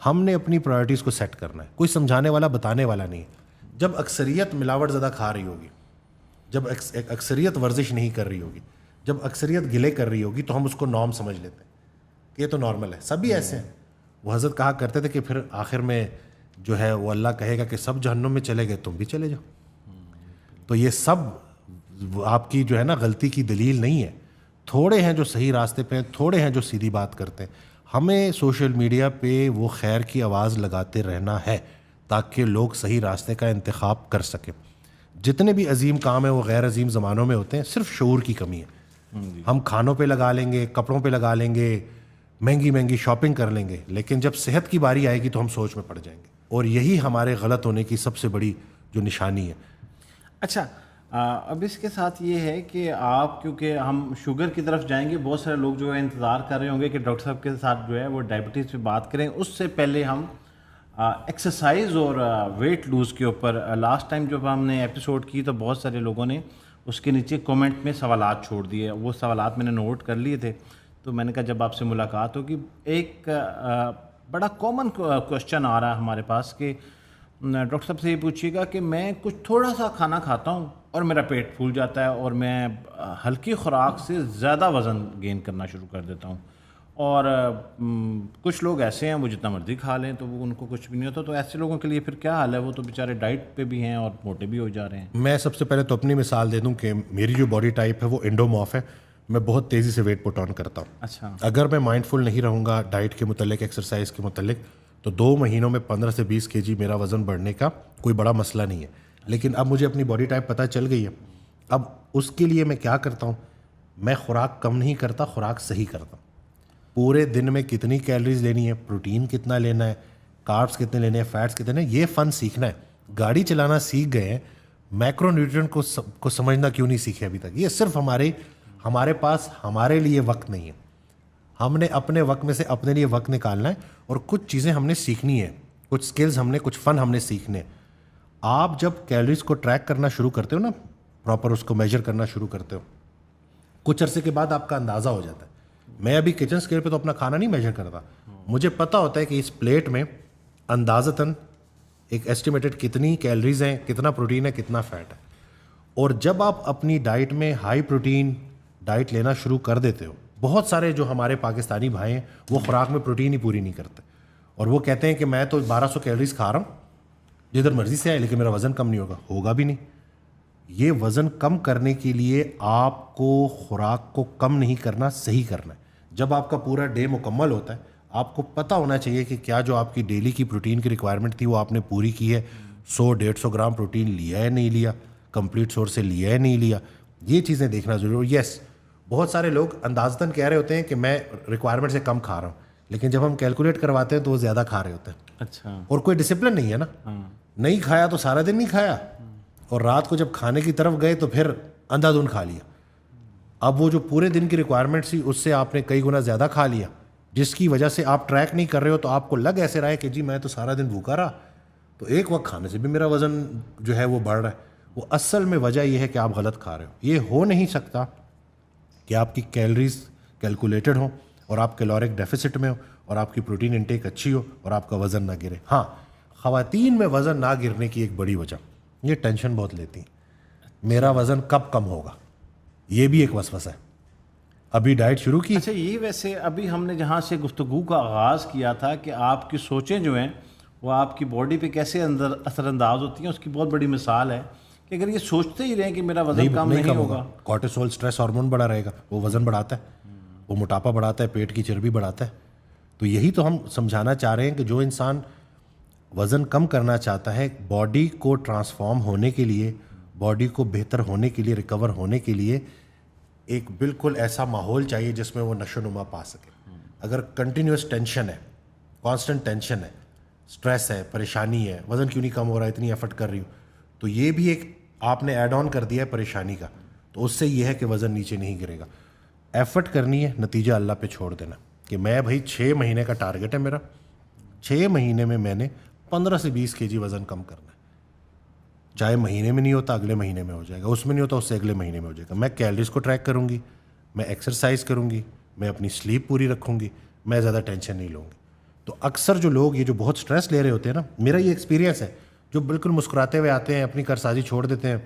ہم نے اپنی پرائرٹیز کو سیٹ کرنا ہے. کوئی سمجھانے والا بتانے والا نہیں ہے. جب اکثریت ملاوٹ زدہ کھا رہی ہوگی, جب اکثریت ورزش نہیں کر رہی ہوگی, جب اکثریت گلے کر رہی ہوگی, تو ہم اس کو نارم سمجھ لیتے ہیں کہ یہ تو نارمل ہے, سبھی ایسے ہیں. وہ حضرت کہا کرتے تھے کہ پھر آخر میں جو ہے وہ اللہ کہے گا کہ سب جہنم میں چلے گئے, تم بھی چلے جاؤ. تو یہ سب آپ کی جو ہے نا غلطی کی دلیل نہیں ہے. تھوڑے ہیں جو صحیح راستے پہ ہیں, تھوڑے ہیں جو سیدھی بات کرتے ہیں. ہمیں سوشل میڈیا پہ وہ خیر کی آواز لگاتے رہنا ہے تاکہ لوگ صحیح راستے کا انتخاب کر سکیں. جتنے بھی عظیم کام ہیں وہ غیر عظیم زمانوں میں ہوتے ہیں, صرف شعور کی کمی ہے. ہم کھانوں پہ لگا لیں گے, کپڑوں پہ لگا لیں گے, مہنگی مہنگی شاپنگ کر لیں گے, لیکن جب صحت کی باری آئے گی تو ہم سوچ میں پڑ جائیں گے. اور یہی ہمارے غلط ہونے کی سب سے بڑی جو نشانی ہے. اچھا, اب اس کے ساتھ یہ ہے کہ آپ, کیونکہ ہم شوگر کی طرف جائیں گے, بہت سارے لوگ جو ہے انتظار کر رہے ہوں گے کہ ڈاکٹر صاحب کے ساتھ جو ہے وہ ڈائبٹیز پہ بات کریں. اس سے پہلے ہم ایکسرسائز اور ویٹ لوز کے اوپر, لاسٹ ٹائم جب ہم نے ایپیسوڈ کی تو بہت سارے لوگوں نے اس کے نیچے کومنٹ میں سوالات چھوڑ دیے. وہ سوالات میں نے نوٹ کر لیے تھے, تو میں نے کہا جب آپ سے ملاقات ہوگی, ایک بڑا کامن کوشچن آ رہا ہے ہمارے پاس کہ ڈاکٹر صاحب سے یہ پوچھیے گا کہ میں کچھ تھوڑا سا کھانا کھاتا ہوں اور میرا پیٹ پھول جاتا ہے اور میں ہلکی خوراک سے زیادہ وزن گین کرنا شروع کر دیتا ہوں, اور کچھ لوگ ایسے ہیں وہ جتنا مرضی کھا لیں تو وہ ان کو کچھ بھی نہیں ہوتا. تو ایسے لوگوں کے لیے پھر کیا حال ہے؟ وہ تو بیچارے ڈائٹ پہ بھی ہیں اور موٹے بھی ہو جا رہے ہیں. میں سب سے پہلے تو اپنی مثال دے دوں کہ میری جو باڈی ٹائپ ہے وہ انڈومورف ہے. میں بہت تیزی سے ویٹ پٹ آن کرتا ہوں. اچھا. اگر میں مائنڈ فل نہیں رہوں گا ڈائٹ کے متعلق, ایکسرسائز کے متعلق, تو 2 مہینوں میں 15 سے 20 kg میرا وزن بڑھنے کا کوئی بڑا مسئلہ نہیں ہے. لیکن اب مجھے اپنی باڈی ٹائپ پتہ چل گئی ہے. اب اس کے لیے میں کیا کرتا ہوں, میں خوراک کم نہیں کرتا, خوراک صحیح کرتا ہوں. پورے دن میں کتنی کیلریز لینی ہے, پروٹین کتنا لینا ہے, کاربس کتنے لینے ہیں, فیٹس کتنے, یہ فن سیکھنا ہے. گاڑی چلانا سیکھ گئے ہیں, میکرو نیوٹرینٹ کو سمجھنا کیوں نہیں سیکھے ابھی تک؟ یہ صرف ہمارے پاس ہمارے لیے وقت نہیں ہے. ہم نے اپنے وقت میں سے اپنے لیے وقت نکالنا ہے, اور کچھ چیزیں ہم نے سیکھنی ہے, کچھ سکلز ہم نے, کچھ فن ہم نے سیکھنے. آپ جب کیلریز کو ٹریک کرنا شروع کرتے ہو نا, پراپر اس کو میجر کرنا شروع کرتے ہو, کچھ عرصے کے بعد آپ کا اندازہ ہو جاتا ہے. میں ابھی کچن اسکیل پہ تو اپنا کھانا نہیں میجر کرتا. مجھے پتہ ہوتا ہے کہ اس پلیٹ میں اندازتاً ایک ایسٹیمیٹڈ کتنی کیلریز ہیں, کتنا پروٹین ہے, کتنا فیٹ ہے. اور جب آپ اپنی ڈائٹ میں ہائی پروٹین ڈائٹ لینا شروع کر دیتے ہو, بہت سارے جو ہمارے پاکستانی بھائی ہیں وہ خوراک میں پروٹین ہی پوری نہیں کرتے, اور وہ کہتے ہیں کہ میں تو 1200 کیلریز کھا رہا ہوں جدھر مرضی سے آئے, لیکن میرا وزن کم نہیں ہوگا بھی نہیں. یہ وزن کم کرنے کے لیے آپ کو خوراک کو کم نہیں کرنا, صحیح کرنا ہے. جب آپ کا پورا ڈے مکمل ہوتا ہے, آپ کو پتہ ہونا چاہیے کہ کیا جو آپ کی ڈیلی کی پروٹین کی ریکوائرمنٹ تھی وہ آپ نے پوری کی ہے. 100-150 گرام پروٹین لیا ہے نہیں لیا, کمپلیٹ سورس سے لیا ہے نہیں لیا, یہ چیزیں دیکھنا ضروری ہے. یس, بہت سارے لوگ اندازتاً کہہ رہے ہوتے ہیں کہ میں ریکوائرمنٹ سے کم کھا رہا ہوں, لیکن جب ہم کیلکولیٹ کرواتے ہیں تو وہ زیادہ کھا رہے ہوتے ہیں. اچھا. اور کوئی ڈسپلن نہیں ہے نا, نہیں کھایا تو سارا دن نہیں کھایا, اور رات کو جب کھانے کی طرف گئے تو پھر اندھا دھند کھا لیا. اب وہ جو پورے دن کی ریکوائرمنٹ تھی اس سے آپ نے کئی گنا زیادہ کھا لیا, جس کی وجہ سے آپ ٹریک نہیں کر رہے ہو, تو آپ کو لگ ایسے رہا ہے کہ جی میں تو سارا دن بھوکا رہا, تو ایک وقت کھانے سے بھی میرا وزن جو ہے وہ بڑھ رہا ہے. وہ اصل میں وجہ یہ ہے کہ آپ غلط کھا رہے ہو. یہ ہو نہیں سکتا کہ آپ کی کیلریز کیلکولیٹڈ ہوں اور آپ کیلورک ڈیفیسٹ میں ہو اور آپ کی پروٹین انٹیک اچھی ہو اور آپ کا وزن نہ گرے. ہاں, خواتین میں وزن نہ گرنے کی ایک بڑی وجہ یہ ٹینشن بہت لیتی ہیں, میرا وزن کب کم ہوگا, یہ بھی ایک وسوسہ ہے. ابھی ڈائٹ شروع کی. اچھا, یہ ویسے ابھی ہم نے جہاں سے گفتگو کا آغاز کیا تھا کہ آپ کی سوچیں جو ہیں وہ آپ کی باڈی پہ کیسے اثر انداز ہوتی ہیں, اس کی بہت بڑی مثال ہے کہ اگر یہ سوچتے ہی رہیں کہ میرا وزن کم نہیں ہوگا, کورٹیسول سٹریس ہارمون بڑا رہے گا, وہ وزن بڑھاتا ہے, وہ موٹاپا بڑھاتا ہے, پیٹ کی چربی بڑھاتا ہے. تو یہی تو ہم سمجھانا چاہ رہے ہیں کہ جو انسان وزن کم کرنا چاہتا ہے, باڈی کو ٹرانسفارم ہونے کے لیے, باڈی کو بہتر ہونے کے لیے, ریکور ہونے کے لیے ایک بالکل ایسا ماحول چاہیے جس میں وہ نشو نما پا سکے. اگر کنٹینیوس ٹینشن ہے, کانسٹنٹ ٹینشن ہے, سٹریس ہے, پریشانی ہے, وزن کیوں نہیں کم ہو رہا ہے, اتنی ایفرٹ کر رہی ہوں, تو یہ بھی ایک آپ نے ایڈ آن کر دیا ہے پریشانی کا, تو اس سے یہ ہے کہ وزن نیچے نہیں گرے گا. ایفرٹ کرنی ہے, نتیجہ اللہ پہ چھوڑ دینا کہ میں بھائی 6 مہینے کا ٹارگیٹ ہے میرا, 6 مہینے میں نے 15 سے 20 kg وزن کم کرنا ہے. چاہے مہینے میں نہیں ہوتا اگلے مہینے میں ہو جائے گا, اس میں نہیں ہوتا اس سے اگلے مہینے میں ہو جائے گا. میں کیلریز کو ٹریک کروں گی, میں ایکسرسائز کروں گی, میں اپنی سلیپ پوری رکھوں گی, میں زیادہ ٹینشن نہیں لوں گی. تو اکثر جو لوگ یہ جو بہت سٹریس لے رہے ہوتے ہیں نا, میرا یہ ایکسپیرینس ہے, جو بالکل مسکراتے ہوئے آتے ہیں, اپنی کارسازی چھوڑ دیتے ہیں,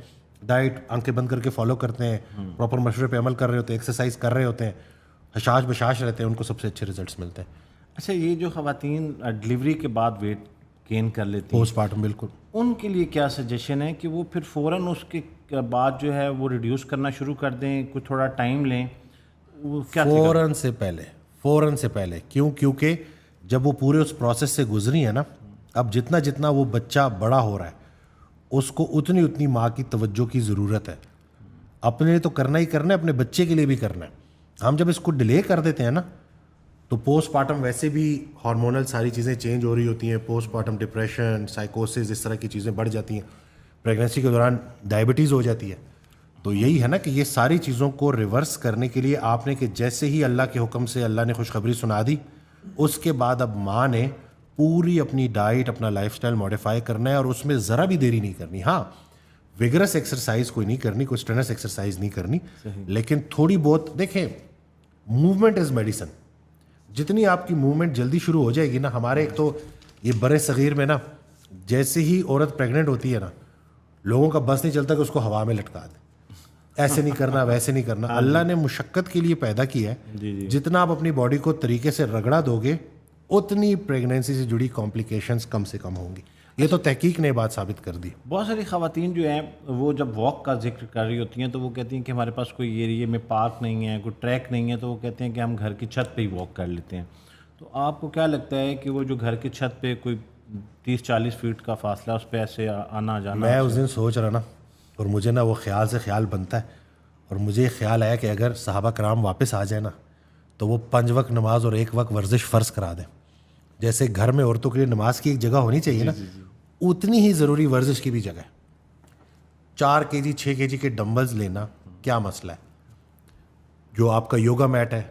ڈائٹ آنکھیں بند کر کے فالو کرتے ہیں, پراپر مشورے پہ عمل کر رہے ہوتے ہیں, ایکسرسائز کر رہے ہوتے ہیں, حشاش بشاش رہتے ہیں, ان کو سب سے اچھے ریزلٹس ملتے ہیں. اچھا, یہ جو خواتین ڈلیوری کے بعد ویٹ گین کر لیتی ہیں پوسٹ پارٹم, بالکل ان کے لیے کیا سجیشن ہے کہ وہ پھر فوراً اس کے بعد جو ہے وہ ریڈیوس کرنا شروع کر دیں, کچھ تھوڑا ٹائم لیں, وہ کیا فوراً سے پہلے کیونکہ جب وہ پورے اس پروسیس سے گزری ہے نا, اب جتنا وہ بچہ بڑا ہو رہا ہے اس کو اتنی ماں کی توجہ کی ضرورت ہے. اپنے لیے تو کرنا ہی کرنا ہے, اپنے بچے کے لیے بھی کرنا ہے. ہم جب اس کو ڈیلے کر دیتے ہیں نا, تو پوسٹ پارٹم ویسے بھی ہارمونل ساری چیزیں چینج ہو رہی ہوتی ہیں, پوسٹ پارٹم ڈپریشن, سائیکوسس, اس طرح کی چیزیں بڑھ جاتی ہیں. پریگنینسی کے دوران ڈائبٹیز ہو جاتی ہے. تو یہی ہے نا کہ یہ ساری چیزوں کو ریورس کرنے کے لیے آپ نے کہ جیسے ہی اللہ کے حکم سے اللہ نے خوشخبری سنا دی, اس کے بعد اب ماں نے پوری اپنی ڈائٹ, اپنا لائف سٹائل ماڈیفائی کرنا ہے, اور اس میں ذرا بھی دیری نہیں کرنی. ہاں, ویگرس ایکسرسائز کوئی نہیں کرنی, کوئی اسٹرینس ایکسرسائز نہیں کرنی, لیکن تھوڑی بہت دیکھیں, موومنٹ از میڈیسن. جتنی آپ کی موومنٹ جلدی شروع ہو جائے گی نا, ہمارے ایک تو یہ برے صغیر میں نا, جیسے ہی عورت پریگننٹ ہوتی ہے نا, لوگوں کا بس نہیں چلتا کہ اس کو ہوا میں لٹکا دیں, ایسے نہیں کرنا, ویسے نہیں کرنا. اللہ نے مشقت کے لیے پیدا کیا ہے, جتنا آپ اپنی باڈی کو طریقے سے رگڑا دو گے اتنی پریگنینسی سے جڑی کمپلیکیشنز کم سے کم ہوں گی. یہ تو تحقیق نے بات ثابت کر دی. بہت ساری خواتین جو ہیں وہ جب واک کا ذکر کر رہی ہوتی ہیں تو وہ کہتی ہیں کہ ہمارے پاس کوئی ایریے میں پارک نہیں ہے, کوئی ٹریک نہیں ہے, تو وہ کہتے ہیں کہ ہم گھر کی چھت پہ ہی واک کر لیتے ہیں. تو آپ کو کیا لگتا ہے کہ وہ جو گھر کی چھت پہ کوئی 30-40 فیٹ کا فاصلہ, اس پہ ایسے آنا جانا؟ میں اس دن سوچ رہا نا, اور مجھے نا وہ خیال سے خیال بنتا ہے, اور مجھے یہ خیال آیا کہ اگر صحابہ کرام واپس آ جائے نا تو وہ 5 وقت نماز اور 1 وقت ورزش فرض کرا دیں. جیسے گھر میں عورتوں کے لیے نماز کی ایک جگہ ہونی چاہیے نا, اتنی ہی ضروری ورزش کی بھی جگہ ہے. 4 kg 6 kg کے ڈمبلز لینا کیا مسئلہ ہے, جو آپ کا یوگا میٹ ہے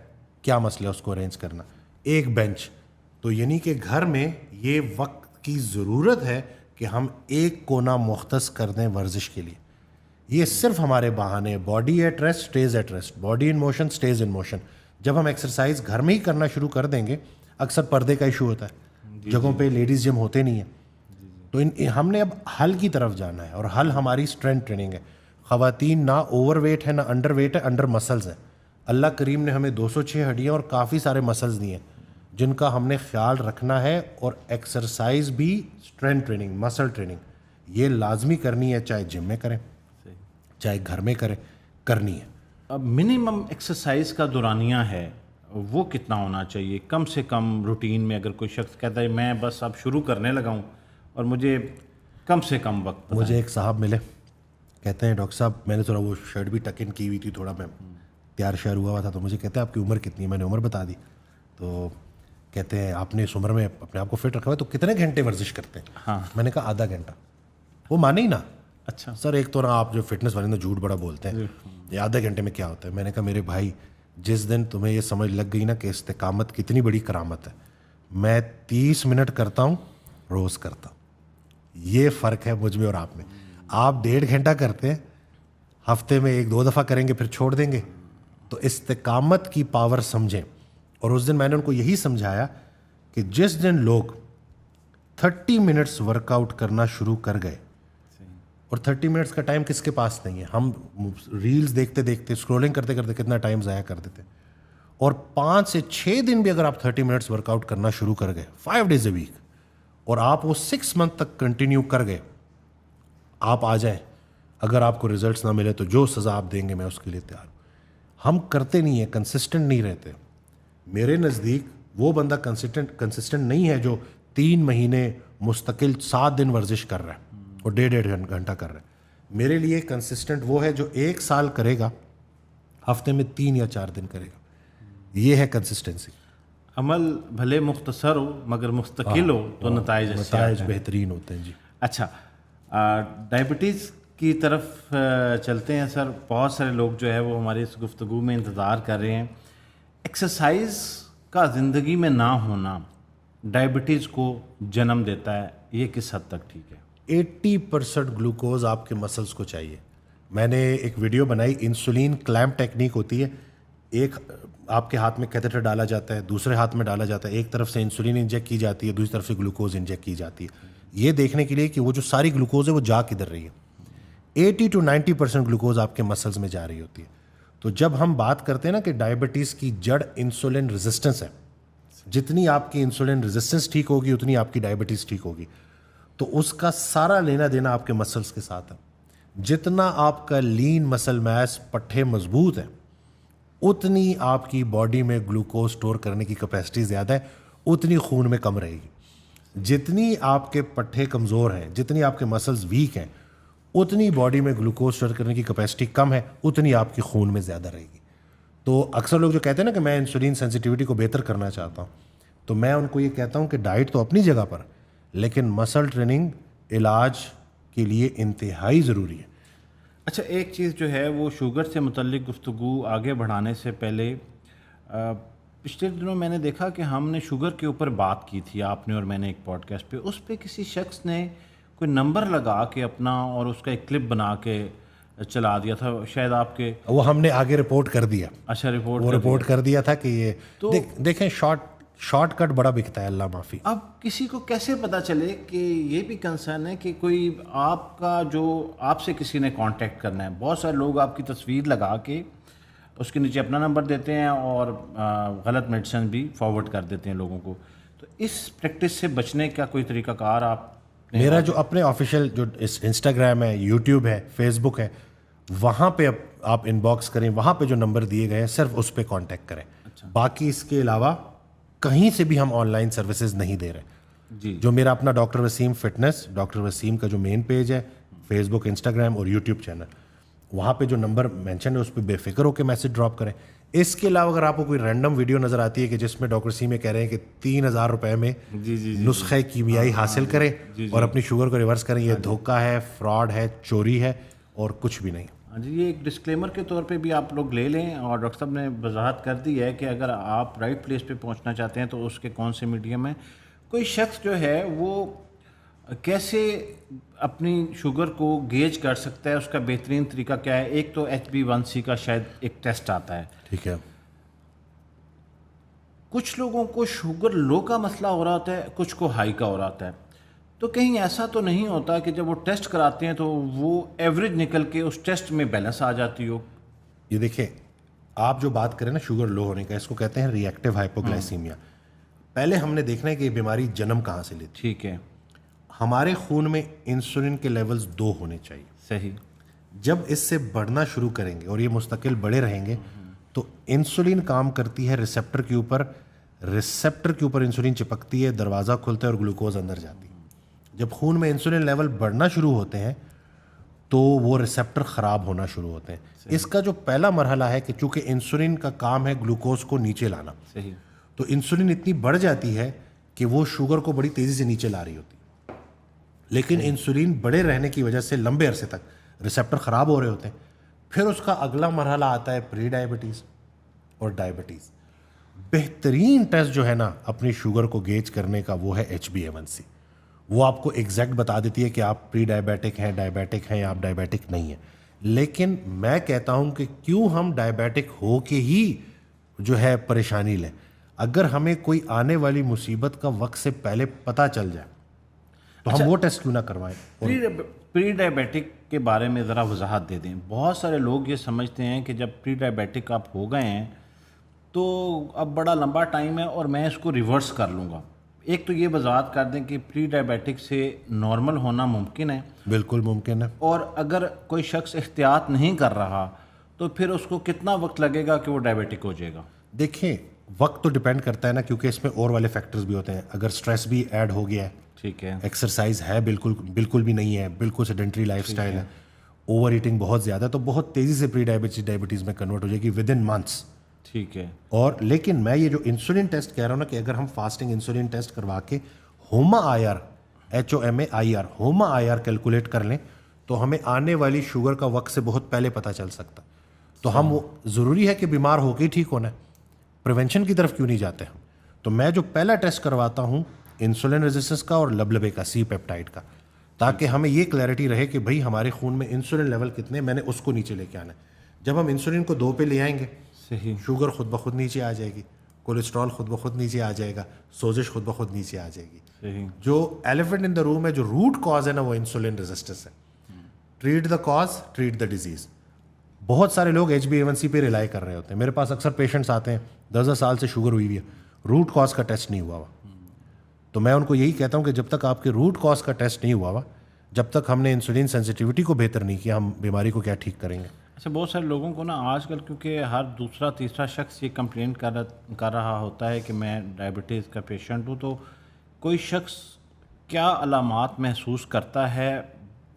کیا مسئلہ ہے اس کو ارینج کرنا, ایک بینچ. تو یعنی کہ گھر میں یہ وقت کی ضرورت ہے کہ ہم ایک کونا مختص کر دیں ورزش کے لیے. یہ صرف ہمارے بہانے, body at rest stays at rest, body in motion stays in motion. جب ہم ایکسرسائز گھر میں ہی کرنا شروع کر دیں گے, اکثر پردے کا ایشو ہوتا ہے, جگہوں پہ لیڈیز جم ہوتے نہیں ہیں, تو ہم نے اب حل کی طرف جانا ہے, اور حل ہماری اسٹرینتھ ٹریننگ ہے. خواتین نہ اوور ویٹ ہے نہ انڈر ویٹ ہے, انڈر مسلز ہے. اللہ کریم نے ہمیں 206 ہڈیاں اور کافی سارے مسلز دیے ہیں جن کا ہم نے خیال رکھنا ہے, اور ایکسرسائز بھی اسٹرینتھ ٹریننگ, مسل ٹریننگ یہ لازمی کرنی ہے, چاہے جم میں کریں چاہے گھر میں کریں, کرنی ہے. اب منیمم ایکسرسائز کا دورانیہ ہے وہ کتنا ہونا چاہیے کم سے کم روٹین میں؟ اگر کوئی شخص کہتا ہے میں بس اب شروع کرنے لگا ہوں اور مجھے کم سے کم وقت. مجھے ایک صاحب ملے, کہتے ہیں ڈاکٹر صاحب, میں نے تھوڑا وہ شرٹ بھی ٹک ان کی ہوئی تھی, تھوڑا میں تیار شہر ہوا تھا, تو مجھے کہتے ہیں آپ کی عمر کتنی ہے؟ میں نے عمر بتا دی. تو کہتے ہیں آپ نے اس عمر میں اپنے آپ کو فٹ رکھا ہوا ہے تو کتنے گھنٹے ورزش کرتے ہیں؟ میں نے کہا آدھا گھنٹہ. وہ مانے ہی نا, اچھا سر ایک تو نا آپ جو فٹنس والے نا جھوٹ بڑا بولتے ہیں یہ آدھے گھنٹے میں کیا ہوتا ہے. میں نے کہا میرے بھائی جس دن تمہیں یہ سمجھ لگ گئی نا کہ استقامت کتنی بڑی کرامت ہے, میں 30 منٹ کرتا ہوں روز کرتا ہوں. یہ فرق ہے مجھ میں اور آپ میں. آپ 1.5 گھنٹہ کرتے ہیں, ہفتے میں 1-2 دفعہ کریں گے پھر چھوڑ دیں گے. تو استقامت کی پاور سمجھیں. اور اس دن میں نے ان کو یہی سمجھایا کہ جس دن لوگ 30 منٹس ورک آؤٹ کرنا شروع کر گئے, اور 30 منٹس کا ٹائم کس کے پاس نہیں ہے, ہم ریلز دیکھتے دیکھتے اسکرولنگ کرتے کرتے کتنا ٹائم ضائع کر دیتے. اور 5 سے 6 دن بھی اگر آپ 30 منٹس ورک آؤٹ کرنا شروع کر گئے 5 days a week, اور آپ وہ 6 month تک کنٹینیو کر گئے, آپ آ جائیں. اگر آپ کو ریزلٹس نہ ملے تو جو سزا آپ دیں گے میں اس کے لیے تیار ہوں. ہم کرتے نہیں ہیں, کنسسٹنٹ نہیں رہتے. میرے نزدیک وہ بندہ کنسسٹنٹ نہیں ہے جو 3 مہینے مستقل 7 دن ورزش کر رہا ہے اور 1.5 گھنٹہ کر رہا ہے. میرے لیے کنسسٹنٹ وہ ہے جو 1 سال کرے گا, ہفتے میں 3 یا 4 دن کرے گا. یہ ہے کنسسٹنسی. عمل بھلے مختصر ہو مگر مستقل ہو تو نتائج بہترین ہوتے ہیں. جی اچھا, ڈائبٹیز کی طرف چلتے ہیں سر. بہت سارے لوگ جو ہے وہ ہماری اس گفتگو میں انتظار کر رہے ہیں. ایکسرسائز کا زندگی میں نہ ہونا ڈائبٹیز کو جنم دیتا ہے, یہ کس حد تک ٹھیک ہے؟ 80% گلوکوز آپ کے مسلس کو چاہیے. میں نے ایک ویڈیو بنائی, انسولین کلیمپ ٹیکنیک ہوتی ہے. ایک آپ کے ہاتھ میں کیتھیٹر ڈالا جاتا ہے, دوسرے ہاتھ میں ڈالا جاتا ہے, ایک طرف سے انسولین انجیکٹ کی جاتی ہے, دوسری طرف سے گلوکوز انجیکٹ کی جاتی ہے, یہ دیکھنے کے لیے کہ وہ جو ساری گلوکوز ہے وہ جا کدھر رہی ہے. 80 to 90% گلوکوز آپ کے مسلس میں جا رہی ہوتی ہے. تو جب ہم بات کرتے ہیں نا کہ ڈائبٹیز کی جڑ انسولین ریزسٹنس ہے, جتنی آپ کی انسولین ریزسٹنس ٹھیک ہوگی اتنی آپ کی ڈائبٹیز ٹھیک ہوگی. تو اس کا سارا لینا دینا آپ کے مسلس کے ساتھ ہے. جتنا آپ کا لین مسل میس پٹھے مضبوط ہے اتنی آپ کی باڈی میں گلوکوز سٹور کرنے کی کیپیسٹی زیادہ ہے, اتنی خون میں کم رہے گی. جتنی آپ کے پٹھے کمزور ہیں, جتنی آپ کے مسلز ویک ہیں, اتنی باڈی میں گلوکوز سٹور کرنے کی کیپیسٹی کم ہے, اتنی آپ کی خون میں زیادہ رہے گی. تو اکثر لوگ جو کہتے ہیں نا کہ میں انسولین سینسٹیوٹی کو بہتر کرنا چاہتا ہوں, تو میں ان کو یہ کہتا ہوں کہ ڈائٹ تو اپنی جگہ پر, لیکن مسل ٹریننگ علاج کے لیے انتہائی ضروری ہے. اچھا, ایک چیز جو ہے وہ شوگر سے متعلق گفتگو آگے بڑھانے سے پہلے, پچھلے دنوں میں نے دیکھا کہ ہم نے شوگر کے اوپر بات کی تھی, آپ نے اور میں نے ایک پوڈ کاسٹ پہ. اس پہ کسی شخص نے کوئی نمبر لگا کے اپنا اور اس کا ایک کلپ بنا کے چلا دیا تھا, شاید آپ کے, وہ ہم نے آگے رپورٹ کر دیا. اچھا, رپورٹ کر دیا تھا کہ یہ دیکھیں شارٹ کٹ بڑا بکتا ہے, اللہ معافی. اب کسی کو کیسے پتہ چلے کہ یہ بھی کنسرن ہے کہ کوئی آپ کا جو آپ سے کسی نے کانٹیکٹ کرنا ہے, بہت سارے لوگ آپ کی تصویر لگا کے اس کے نیچے اپنا نمبر دیتے ہیں اور غلط میڈیسن بھی فارورڈ کر دیتے ہیں لوگوں کو. تو اس پریکٹس سے بچنے کا کوئی طریقہ کار آپ؟ میرا جو اپنے آفیشیل جو انسٹاگرام ہے, یوٹیوب ہے, فیس بک ہے, وہاں پہ آپ ان باکس کریں, وہاں پہ جو نمبر دیے گئے ہیں صرف اس پہ کانٹیکٹ کریں. باقی اس کے علاوہ کہیں سے بھی ہم آن لائن سروسز نہیں دے رہے. جی, جو میرا اپنا doctor Waseem fitness, doctor Waseem کا جو مین پیج ہے, فیس بک, انسٹاگرام اور یوٹیوب چینل, وہاں پہ جو نمبر مینشن ہے اس پہ بے فکر ہو کے میسج ڈراپ کریں. اس کے علاوہ اگر آپ کو کوئی رینڈم ویڈیو نظر آتی ہے کہ جس میں ڈاکٹر وسیم کہہ رہے ہیں کہ 3,000 روپے میں نسخہ کیمیائی حاصل کریں اور اپنی شوگر کو ریورس کریں, یہ دھوکہ ہے, فراڈ ہے, چوری ہے اور کچھ بھی نہیں. ہاں جی, یہ ایک ڈسکلیمر کے طور پہ بھی آپ لوگ لے لیں. اور ڈاکٹر صاحب نے وضاحت کر دی ہے کہ اگر آپ رائٹ پلیس پہ پہنچنا چاہتے ہیں تو اس کے کون سے میڈیم ہیں. کوئی شخص جو ہے وہ کیسے اپنی شوگر کو گیج کر سکتا ہے, اس کا بہترین طریقہ کیا ہے؟ ایک تو HbA1c کا شاید ایک ٹیسٹ آتا ہے, ٹھیک ہے. کچھ لوگوں کو شوگر لو کا مسئلہ ہو رہا ہوتا ہے, کچھ کو ہائی کا ہو رہا ہوتا ہے. تو کہیں ایسا تو نہیں ہوتا کہ جب وہ ٹیسٹ کراتے ہیں تو وہ ایوریج نکل کے اس ٹیسٹ میں بیلنس آ جاتی ہو؟ یہ دیکھیں, آپ جو بات کریں نا شوگر لو ہونے کا, اس کو کہتے ہیں ری ایکٹیو ہائپوگلائسیمیا. پہلے ہم نے دیکھنا ہے کہ یہ بیماری جنم کہاں سے لیتی. ٹھیک ہے. ہمارے خون میں انسولین کے لیولز 2 ہونے چاہیے. صحیح. جب اس سے بڑھنا شروع کریں گے اور یہ مستقل بڑھے رہیں گے تو انسولین کام کرتی ہے ریسیپٹر کے اوپر, ریسیپٹر کے اوپر انسولین چپکتی ہے, دروازہ کھلتا ہے اور گلوکوز اندر جاتی ہے. جب خون میں انسولین لیول بڑھنا شروع ہوتے ہیں تو وہ ریسیپٹر خراب ہونا شروع ہوتے ہیں. اس کا جو پہلا مرحلہ ہے کہ چونکہ انسولین کا کام ہے گلوکوز کو نیچے لانا, صحیح, تو انسولین اتنی بڑھ جاتی ہے کہ وہ شوگر کو بڑی تیزی سے نیچے لا رہی ہوتی. لیکن انسولین بڑے رہنے کی وجہ سے لمبے عرصے تک ریسیپٹر خراب ہو رہے ہوتے ہیں. پھر اس کا اگلا مرحلہ آتا ہے پری ڈائبٹیز اور ڈائبٹیز. بہترین ٹیسٹ جو ہے نا اپنی شوگر کو گیج کرنے کا وہ ہے HbA1c. وہ آپ کو ایگزیکٹ بتا دیتی ہے کہ آپ پری ڈائبیٹک ہیں, ڈائبیٹک ہیں یا آپ ڈائبیٹک نہیں ہیں. لیکن میں کہتا ہوں کہ کیوں ہم ڈائبیٹک ہو کے ہی جو ہے پریشانی لیں. اگر ہمیں کوئی آنے والی مصیبت کا وقت سے پہلے پتہ چل جائے تو ہم وہ ٹیسٹ کیوں نہ کروائیں. پری ڈائبیٹک کے بارے میں ذرا وضاحت دے دیں. بہت سارے لوگ یہ سمجھتے ہیں کہ جب پری ڈائبیٹک آپ ہو گئے ہیں تو اب بڑا لمبا ٹائم ہے اور میں اس کو ریورس کر لوں گا. ایک تو یہ وضاحت کر دیں کہ پری ڈائبیٹک سے نارمل ہونا ممکن ہے. بالکل ممکن ہے. اور اگر کوئی شخص احتیاط نہیں کر رہا تو پھر اس کو کتنا وقت لگے گا کہ وہ ڈائبیٹک ہو جائے گا؟ دیکھیں وقت تو ڈیپینڈ کرتا ہے نا, کیونکہ اس میں اور والے فیکٹرز بھی ہوتے ہیں. اگر سٹریس بھی ایڈ ہو گیا ہے, ٹھیک ہے, ایکسرسائز ہے بالکل بھی نہیں ہے, بالکل سیڈنٹری لائف سٹائل ہے, اوور ایٹنگ بہت زیادہ, تو بہت تیزی سے پری ڈائبٹیز میں کنورٹ ہو جائے گی ود ان منتھس. ٹھیک ہے. اور لیکن میں یہ جو انسولین ٹیسٹ کہہ رہا ہوں نا کہ اگر ہم فاسٹنگ انسولین ٹیسٹ کروا کے ہوما آئی آر HOMA-IR ہوما آئی آر کیلکولیٹ کر لیں تو ہمیں آنے والی شوگر کا وقت سے بہت پہلے پتہ چل سکتا. تو ہم ضروری ہے کہ بیمار ہو کے ہی ٹھیک ہونا ہے, پریونشن کی طرف کیوں نہیں جاتے ہم. تو میں جو پہلا ٹیسٹ کرواتا ہوں انسولین ریزسٹنس کا اور لبلبے کا, سی پیپٹائڈ کا, تاکہ ہمیں یہ کلیئرٹی رہے کہ بھائی ہمارے خون میں انسولین لیول کتنے, میں نے اس کو نیچے لے کے آنا ہے. جب ہم انسولین کو 2 پہ لے آئیں گے, صحیح, شوگر خود بخود نیچے آ جائے گی, کولیسٹرول خود بخود نیچے آ جائے گا, سوزش خود بخود نیچے آ جائے گی. صحیح. جو ایلیفنٹ ان دا روم ہے, جو روٹ کاز ہے نا, وہ انسولین ریزسٹنس ہے. Treat the cause, treat the disease. بہت سارے لوگ HbA1c پہ ریلائی کر رہے ہوتے ہیں. میرے پاس اکثر پیشنٹس آتے ہیں 10 سال سے شوگر ہوئی ہوئی ہے, روٹ کاز کا ٹیسٹ نہیں ہوا ہوا. تو میں ان کو یہی کہتا ہوں کہ جب تک آپ کے روٹ کاز کا ٹیسٹ نہیں ہوا ہوا, جب تک ہم نے انسولین سینسٹیوٹی کو بہتر نہیں کیا, ہم بیماری کو کیا ٹھیک کریں گے. اچھا, بہت سارے لوگوں کو نا آج کل کیونکہ ہر دوسرا تیسرا شخص یہ کمپلین کر رہا ہوتا ہے کہ میں ڈائبٹیز کا پیشنٹ ہوں, تو کوئی شخص کیا علامات محسوس کرتا ہے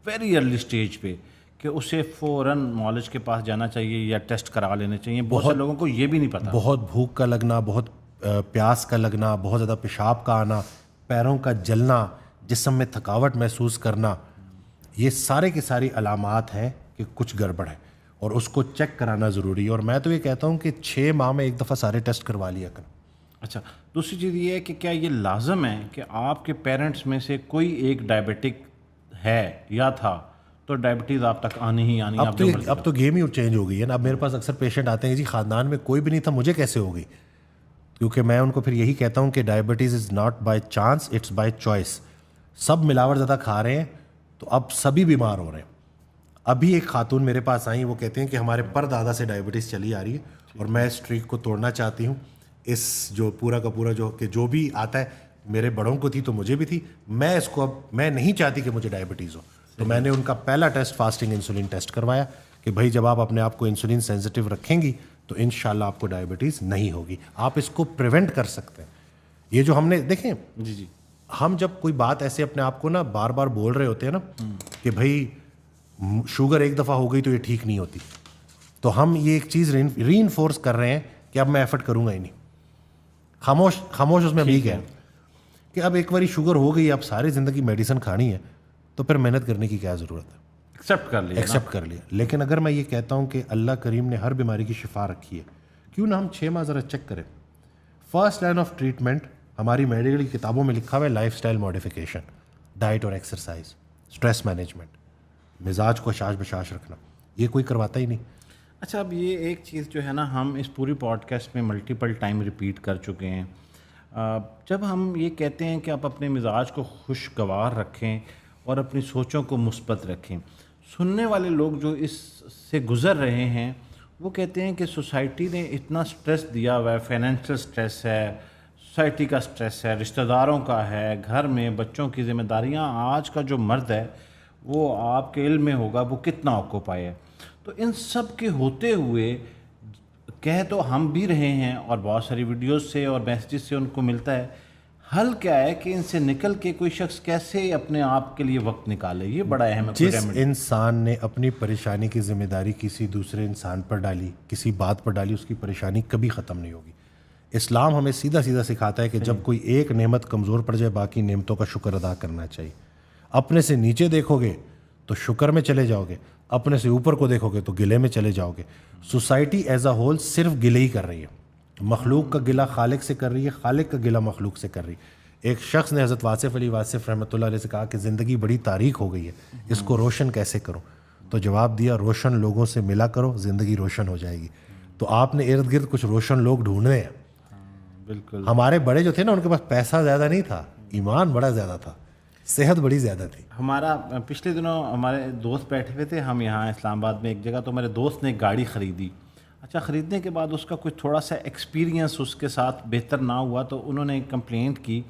ویری ارلی سٹیج پہ کہ اسے فوراً معالج کے پاس جانا چاہیے یا ٹیسٹ کرا لینے چاہیے؟ بہت سے لوگوں کو یہ بھی نہیں پتہ. بہت بھوک کا لگنا, بہت پیاس کا لگنا, بہت زیادہ پیشاب کا آنا, پیروں کا جلنا, جسم میں تھکاوٹ محسوس کرنا, یہ سارے کی ساری علامات ہیں کہ کچھ گڑبڑ ہے اور اس کو چیک کرانا ضروری ہے. اور میں تو یہ کہتا ہوں کہ 6 ماہ میں ایک دفعہ سارے ٹیسٹ کروا لیا کریں. اچھا, دوسری چیز یہ ہے کہ کیا یہ لازم ہے کہ آپ کے پیرنٹس میں سے کوئی ایک ڈائبٹک ہے یا تھا تو ڈائبٹیز آپ تک آنی ہی آنی؟ اب تو گیم ہی چینج ہو گئی ہے نا. اب میرے پاس اکثر پیشنٹ آتے ہیں جی خاندان میں کوئی بھی نہیں تھا, مجھے کیسے ہو گئی؟ کیونکہ میں ان کو پھر یہی کہتا ہوں کہ diabetes is not by chance, it's by choice. سب ملاوٹ زیادہ کھا رہے ہیں تو اب سبھی بیمار ہو رہے ہیں. ابھی ایک خاتون میرے پاس آئیں, وہ کہتے ہیں کہ ہمارے پر دادا سے ڈائبٹیز چلی آ رہی ہے اور میں اس ٹریک کو توڑنا چاہتی ہوں. اس جو پورا کا پورا جو بھی آتا ہے, میرے بڑوں کو تھی تو مجھے بھی تھی, میں اس کو اب میں نہیں چاہتی کہ مجھے ڈائبٹیز ہو. تو میں نے ان کا پہلا ٹیسٹ فاسٹنگ انسولین ٹیسٹ کروایا کہ بھائی جب آپ اپنے آپ کو انسولین سینسٹیو رکھیں گی تو انشاءاللہ آپ کو ڈائبٹیز نہیں ہوگی. آپ اس کو پریونٹ کر سکتے ہیں. یہ جو ہم نے دیکھیں, جی ہم جب کوئی بات ایسے اپنے آپ کو نا بار بار بول رہے ہوتے ہیں نا کہ بھائی شوگر ایک دفعہ ہو گئی تو یہ ٹھیک نہیں ہوتی, تو ہم یہ ایک چیز ری انفورس کر رہے ہیں کہ اب میں ایفرٹ کروں گا ہی نہیں. خاموش اس میں اب یہ کیا کہ اب ایک باری شوگر ہو گئی, اب ساری زندگی میڈیسن کھانی ہے, تو پھر محنت کرنے کی کیا ضرورت ہے؟ ایکسیپٹ کر لیا. لیکن اگر میں یہ کہتا ہوں کہ اللہ کریم نے ہر بیماری کی شفا رکھی ہے, کیوں نہ ہم 6 ماہ ذرا چیک کریں. فرسٹ لائن آف ٹریٹمنٹ ہماری میڈیکل کتابوں میں لکھا ہوا ہے لائف سٹائل ماڈیفیکیشن, ڈائٹ اور ایکسرسائز, اسٹریس مینجمنٹ, مزاج کو شاش بشاش رکھنا. یہ کوئی کرواتا ہی نہیں. اچھا, اب یہ ایک چیز جو ہے نا ہم اس پوری پوڈ کاسٹ میں ملٹیپل ٹائم ریپیٹ کر چکے ہیں. جب ہم یہ کہتے ہیں کہ آپ اپنے مزاج کو خوشگوار رکھیں اور اپنی سوچوں کو مثبت رکھیں, سننے والے لوگ جو اس سے گزر رہے ہیں وہ کہتے ہیں کہ سوسائٹی نے اتنا سٹریس دیا ہوا ہے, فائنینشیل سٹریس ہے, سوسائٹی کا سٹریس ہے, رشتہ داروں کا ہے, گھر میں بچوں کی ذمہ داریاں. آج کا جو مرد ہے وہ آپ کے علم میں ہوگا وہ کتنا آکوپائی ہے. تو ان سب کے ہوتے ہوئے کہہ تو ہم بھی رہے ہیں اور بہت ساری ویڈیوز سے اور میسیجز سے ان کو ملتا ہے, حل کیا ہے کہ ان سے نکل کے کوئی شخص کیسے اپنے آپ کے لیے وقت نکالے؟ یہ بڑا اہم ہے. جس انسان نے اپنی پریشانی کی ذمہ داری کسی دوسرے انسان پر ڈالی, کسی بات پر ڈالی, اس کی پریشانی کبھی ختم نہیں ہوگی. اسلام ہمیں سیدھا سکھاتا ہے کہ جب کوئی ایک نعمت کمزور پڑ جائے باقی نعمتوں کا شکر ادا کرنا چاہیے. اپنے سے نیچے دیکھو گے تو شکر میں چلے جاؤ گے, اپنے سے اوپر کو دیکھو گے تو گلے میں چلے جاؤ گے. سوسائٹی ایز اے ہول صرف گلے ہی کر رہی ہے, مخلوق کا گلہ خالق سے کر رہی ہے, خالق کا گلہ مخلوق سے کر رہی ہے. ایک شخص نے حضرت واصف علی واصف رحمۃ اللہ علیہ سے کہا کہ زندگی بڑی تاریک ہو گئی ہے, اس کو روشن کیسے کروں؟ تو جواب دیا, روشن لوگوں سے ملا کرو, زندگی روشن ہو جائے گی. تو آپ نے ارد گرد کچھ روشن لوگ ڈھونڈنے ہیں. بالکل. ہمارے بڑے جو تھے نا, ان کے پاس پیسہ زیادہ نہیں تھا, ایمان بڑا زیادہ تھا, صحت بڑی زیادہ تھی. ہمارا پچھلے دنوں ہمارے دوست بیٹھے ہوئے تھے, ہم یہاں اسلام آباد میں ایک جگہ, تو میرے دوست نے ایک گاڑی خریدی. اچھا, خریدنے کے بعد اس کا کچھ تھوڑا سا ایکسپیرینس اس کے ساتھ بہتر نہ ہوا, تو انہوں نے کمپلینٹ کی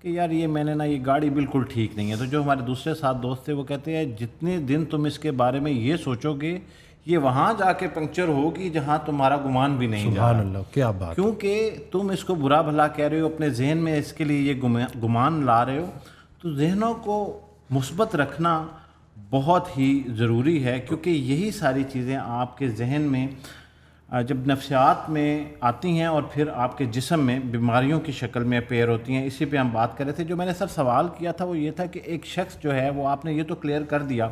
کہ یار یہ میں نے نا یہ گاڑی بالکل ٹھیک نہیں ہے. تو جو ہمارے دوسرے ساتھ دوست تھے وہ کہتے ہیں جتنے دن تم اس کے بارے میں یہ سوچو گے یہ وہاں جا کے پنکچر ہوگی جہاں تمہارا گمان بھی نہیں جا رہا. سبحان اللہ, کیا بات. کیونکہ تم اس کو برا بھلا کہہ رہے ہو, اپنے ذہن میں اس کے لیے یہ گمان لا رہے ہو. تو ذہنوں کو مثبت رکھنا بہت ہی ضروری ہے, کیونکہ یہی ساری چیزیں آپ کے ذہن میں جب نفسیات میں آتی ہیں اور پھر آپ کے جسم میں بیماریوں کی شکل میں اپیئر ہوتی ہیں. اسی پہ ہم بات کر رہے تھے. جو میں نے سر سوال کیا تھا وہ یہ تھا کہ ایک شخص جو ہے وہ آپ نے یہ تو کلیئر کر دیا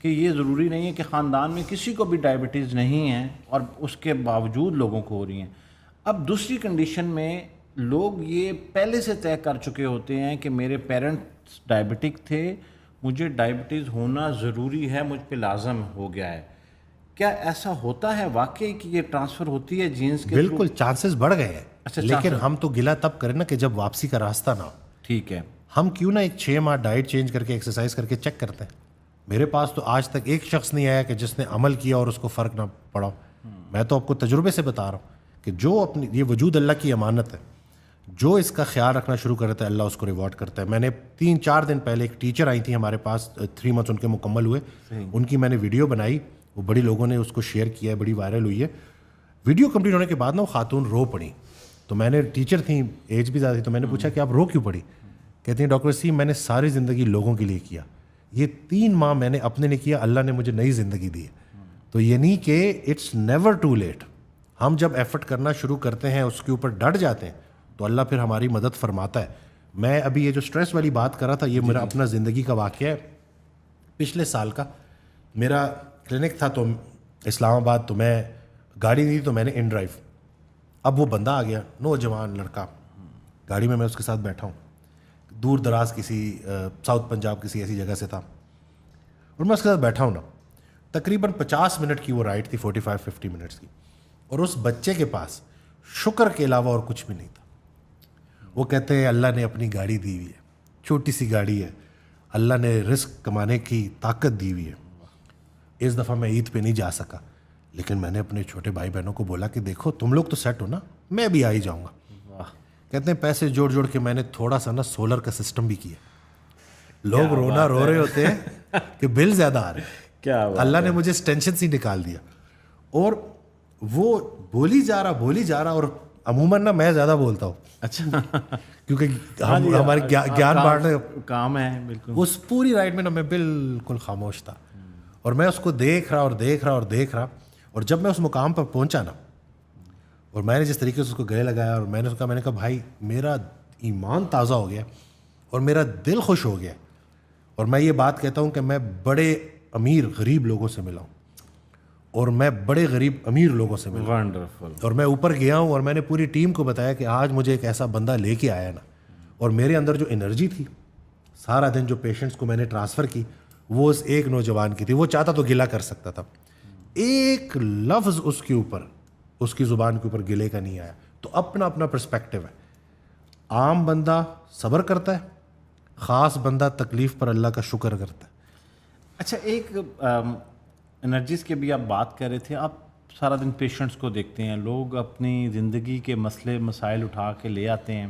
کہ یہ ضروری نہیں ہے کہ خاندان میں کسی کو بھی ڈائبٹیز نہیں ہے اور اس کے باوجود لوگوں کو ہو رہی ہیں. اب دوسری کنڈیشن میں لوگ یہ پہلے سے طے کر چکے ہوتے ہیں کہ میرے پیرنٹس ڈائبٹک تھے, مجھے ڈائبٹیز ہونا ضروری ہے, مجھ پہ لازم ہو گیا ہے. کیا ایسا ہوتا ہے واقعی کہ یہ ٹرانسفر ہوتی ہے جینز کے؟ بالکل, چانسز بڑھ گئے ہیں. اچھا, لیکن ہم تو گلا تب کریں نا کہ جب واپسی کا راستہ نہ ہو. ٹھیک ہے. ہم کیوں نہ ایک 6 ماہ ڈائٹ چینج کر کے ایکسرسائز کر کے چیک کرتے ہیں. میرے پاس تو آج تک ایک شخص نہیں آیا کہ جس نے عمل کیا اور اس کو فرق نہ پڑا. میں تو آپ کو تجربے سے بتا رہا ہوں کہ جو اپنی یہ وجود اللہ کی امانت ہے, جو اس کا خیال رکھنا شروع کرتا ہے اللہ اس کو ریوارڈ کرتا ہے. میں نے 3-4 دن پہلے ایک ٹیچر آئی تھی ہمارے پاس, 3 منتھس ان کے مکمل ہوئے, ان کی میں نے ویڈیو بنائی, وہ بڑی لوگوں نے اس کو شیئر کیا ہے, بڑی وائرل ہوئی ہے. ویڈیو کمپلیٹ ہونے کے بعد نا وہ خاتون رو پڑی. تو میں نے, ٹیچر تھیں, ایج بھی زیادہ تھی, تو میں نے پوچھا کہ آپ رو کیوں پڑی؟ کہتی ہیں ڈاکٹر وسیم میں نے ساری زندگی لوگوں کے لیے کیا, یہ 3 ماہ میں نے اپنے لیے کیا, اللہ نے مجھے نئی زندگی دی ہے. تو یہ نہیں کہ اٹس نیور ٹو لیٹ. ہم جب ایفرٹ کرنا شروع کرتے ہیں, اس کے اوپر ڈٹ جاتے ہیں, تو اللہ پھر ہماری مدد فرماتا ہے. میں ابھی یہ جو سٹریس والی بات کر رہا تھا, یہ میرا اپنا زندگی کا واقعہ ہے. پچھلے سال کا میرا کلینک تھا تو اسلام آباد, تو میں گاڑی نہیں تھی تو میں نے ان ڈرائیو. اب وہ بندہ آ گیا, نوجوان لڑکا, گاڑی میں اس کے ساتھ بیٹھا ہوں, دور دراز کسی ساؤتھ پنجاب کسی ایسی جگہ سے تھا, اور میں اس کے ساتھ بیٹھا ہوں نا, تقریباً 50 منٹ کی وہ رائڈ تھی, 45-50 منٹس کی, اور اس بچے کے پاس شکر کے علاوہ اور کچھ بھی نہیں تھا. وہ کہتے ہیں اللہ نے اپنی گاڑی دی ہوئی ہے, چھوٹی سی گاڑی ہے, اللہ نے رزق کمانے کی طاقت دی ہوئی ہے. اس دفعہ میں عید پہ نہیں جا سکا, لیکن میں نے اپنے چھوٹے بھائی بہنوں کو بولا کہ دیکھو تم لوگ تو سیٹ ہو نا, میں بھی آ ہی جاؤں گا. کہتے ہیں پیسے جوڑ جوڑ کے میں نے تھوڑا سا نا سولر کا سسٹم بھی کیا. لوگ رونا رو رہے ہوتے ہیں کہ بل زیادہ آ رہے, کیا اللہ نے مجھے اس ٹینشن سے نکال دیا. اور وہ بولی جا رہا, اور عموماً نا میں زیادہ بولتا ہوں. اچھا, کیونکہ ہمارے گیان بانٹنے کام ہے. بالکل. اس پوری رائڈ میں نا میں بالکل خاموش تھا, اور میں اس کو دیکھ رہا, اور جب میں اس مقام پر پہنچا نا, اور میں نے جس طریقے سے اس کو گلے لگایا, اور میں نے کہا بھائی میرا ایمان تازہ ہو گیا اور میرا دل خوش ہو گیا. اور میں یہ بات کہتا ہوں کہ میں بڑے امیر غریب لوگوں سے ملا ہوں, اور میں بڑے غریب امیر لوگوں سے ملا. ونڈرفل. اور میں اوپر گیا ہوں, اور میں نے پوری ٹیم کو بتایا کہ آج مجھے ایک ایسا بندہ لے کے آیا نا, اور میرے اندر جو انرجی تھی سارا دن جو پیشنٹس کو میں نے ٹرانسفر کی, وہ اس ایک نوجوان کی تھی. وہ چاہتا تو گلہ کر سکتا تھا, ایک لفظ اس کے اوپر, اس کی زبان کے اوپر گلے کا نہیں آیا. تو اپنا اپنا پرسپیکٹیو ہے. عام بندہ صبر کرتا ہے, خاص بندہ تکلیف پر اللہ کا شکر کرتا ہے. اچھا, ایک انرجیز کے بھی آپ بات کر رہے تھے, آپ سارا دن پیشنٹس کو دیکھتے ہیں, لوگ اپنی زندگی کے مسئلے مسائل اٹھا کے لے آتے ہیں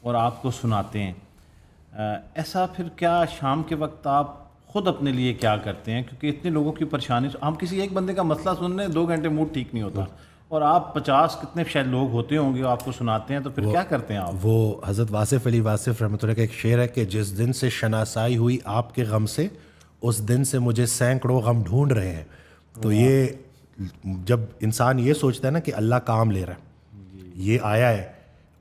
اور آپ کو سناتے ہیں. ایسا پھر کیا شام کے وقت آپ خود اپنے لیے کیا کرتے ہیں؟ کیونکہ اتنے لوگوں کی پریشانی, ہم کسی ایک بندے کا مسئلہ سن رہے ہیں 2 گھنٹے موڈ ٹھیک نہیں ہوتا, اور آپ 50 کتنے شاید لوگ ہوتے ہوں گے آپ کو سناتے ہیں, تو پھر کیا کرتے ہیں آپ؟ وہ حضرت واصف علی واصف رحمۃ اللہ کا ایک شعر ہے کہ جس دن سے شناسائی ہوئی آپ کے غم سے, اس دن سے مجھے سینکڑوں غم ڈھونڈ رہے ہیں. تو یہ جب انسان یہ سوچتا ہے نا کہ اللہ کام لے رہا ہے, یہ آیا ہے.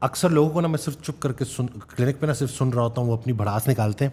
اکثر لوگوں کو نا میں صرف چپ کر کے کلینک پہ نا صرف سن رہا ہوتا ہوں, وہ اپنی بھڑاس نکالتے ہیں,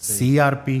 CRP,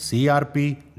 CRP,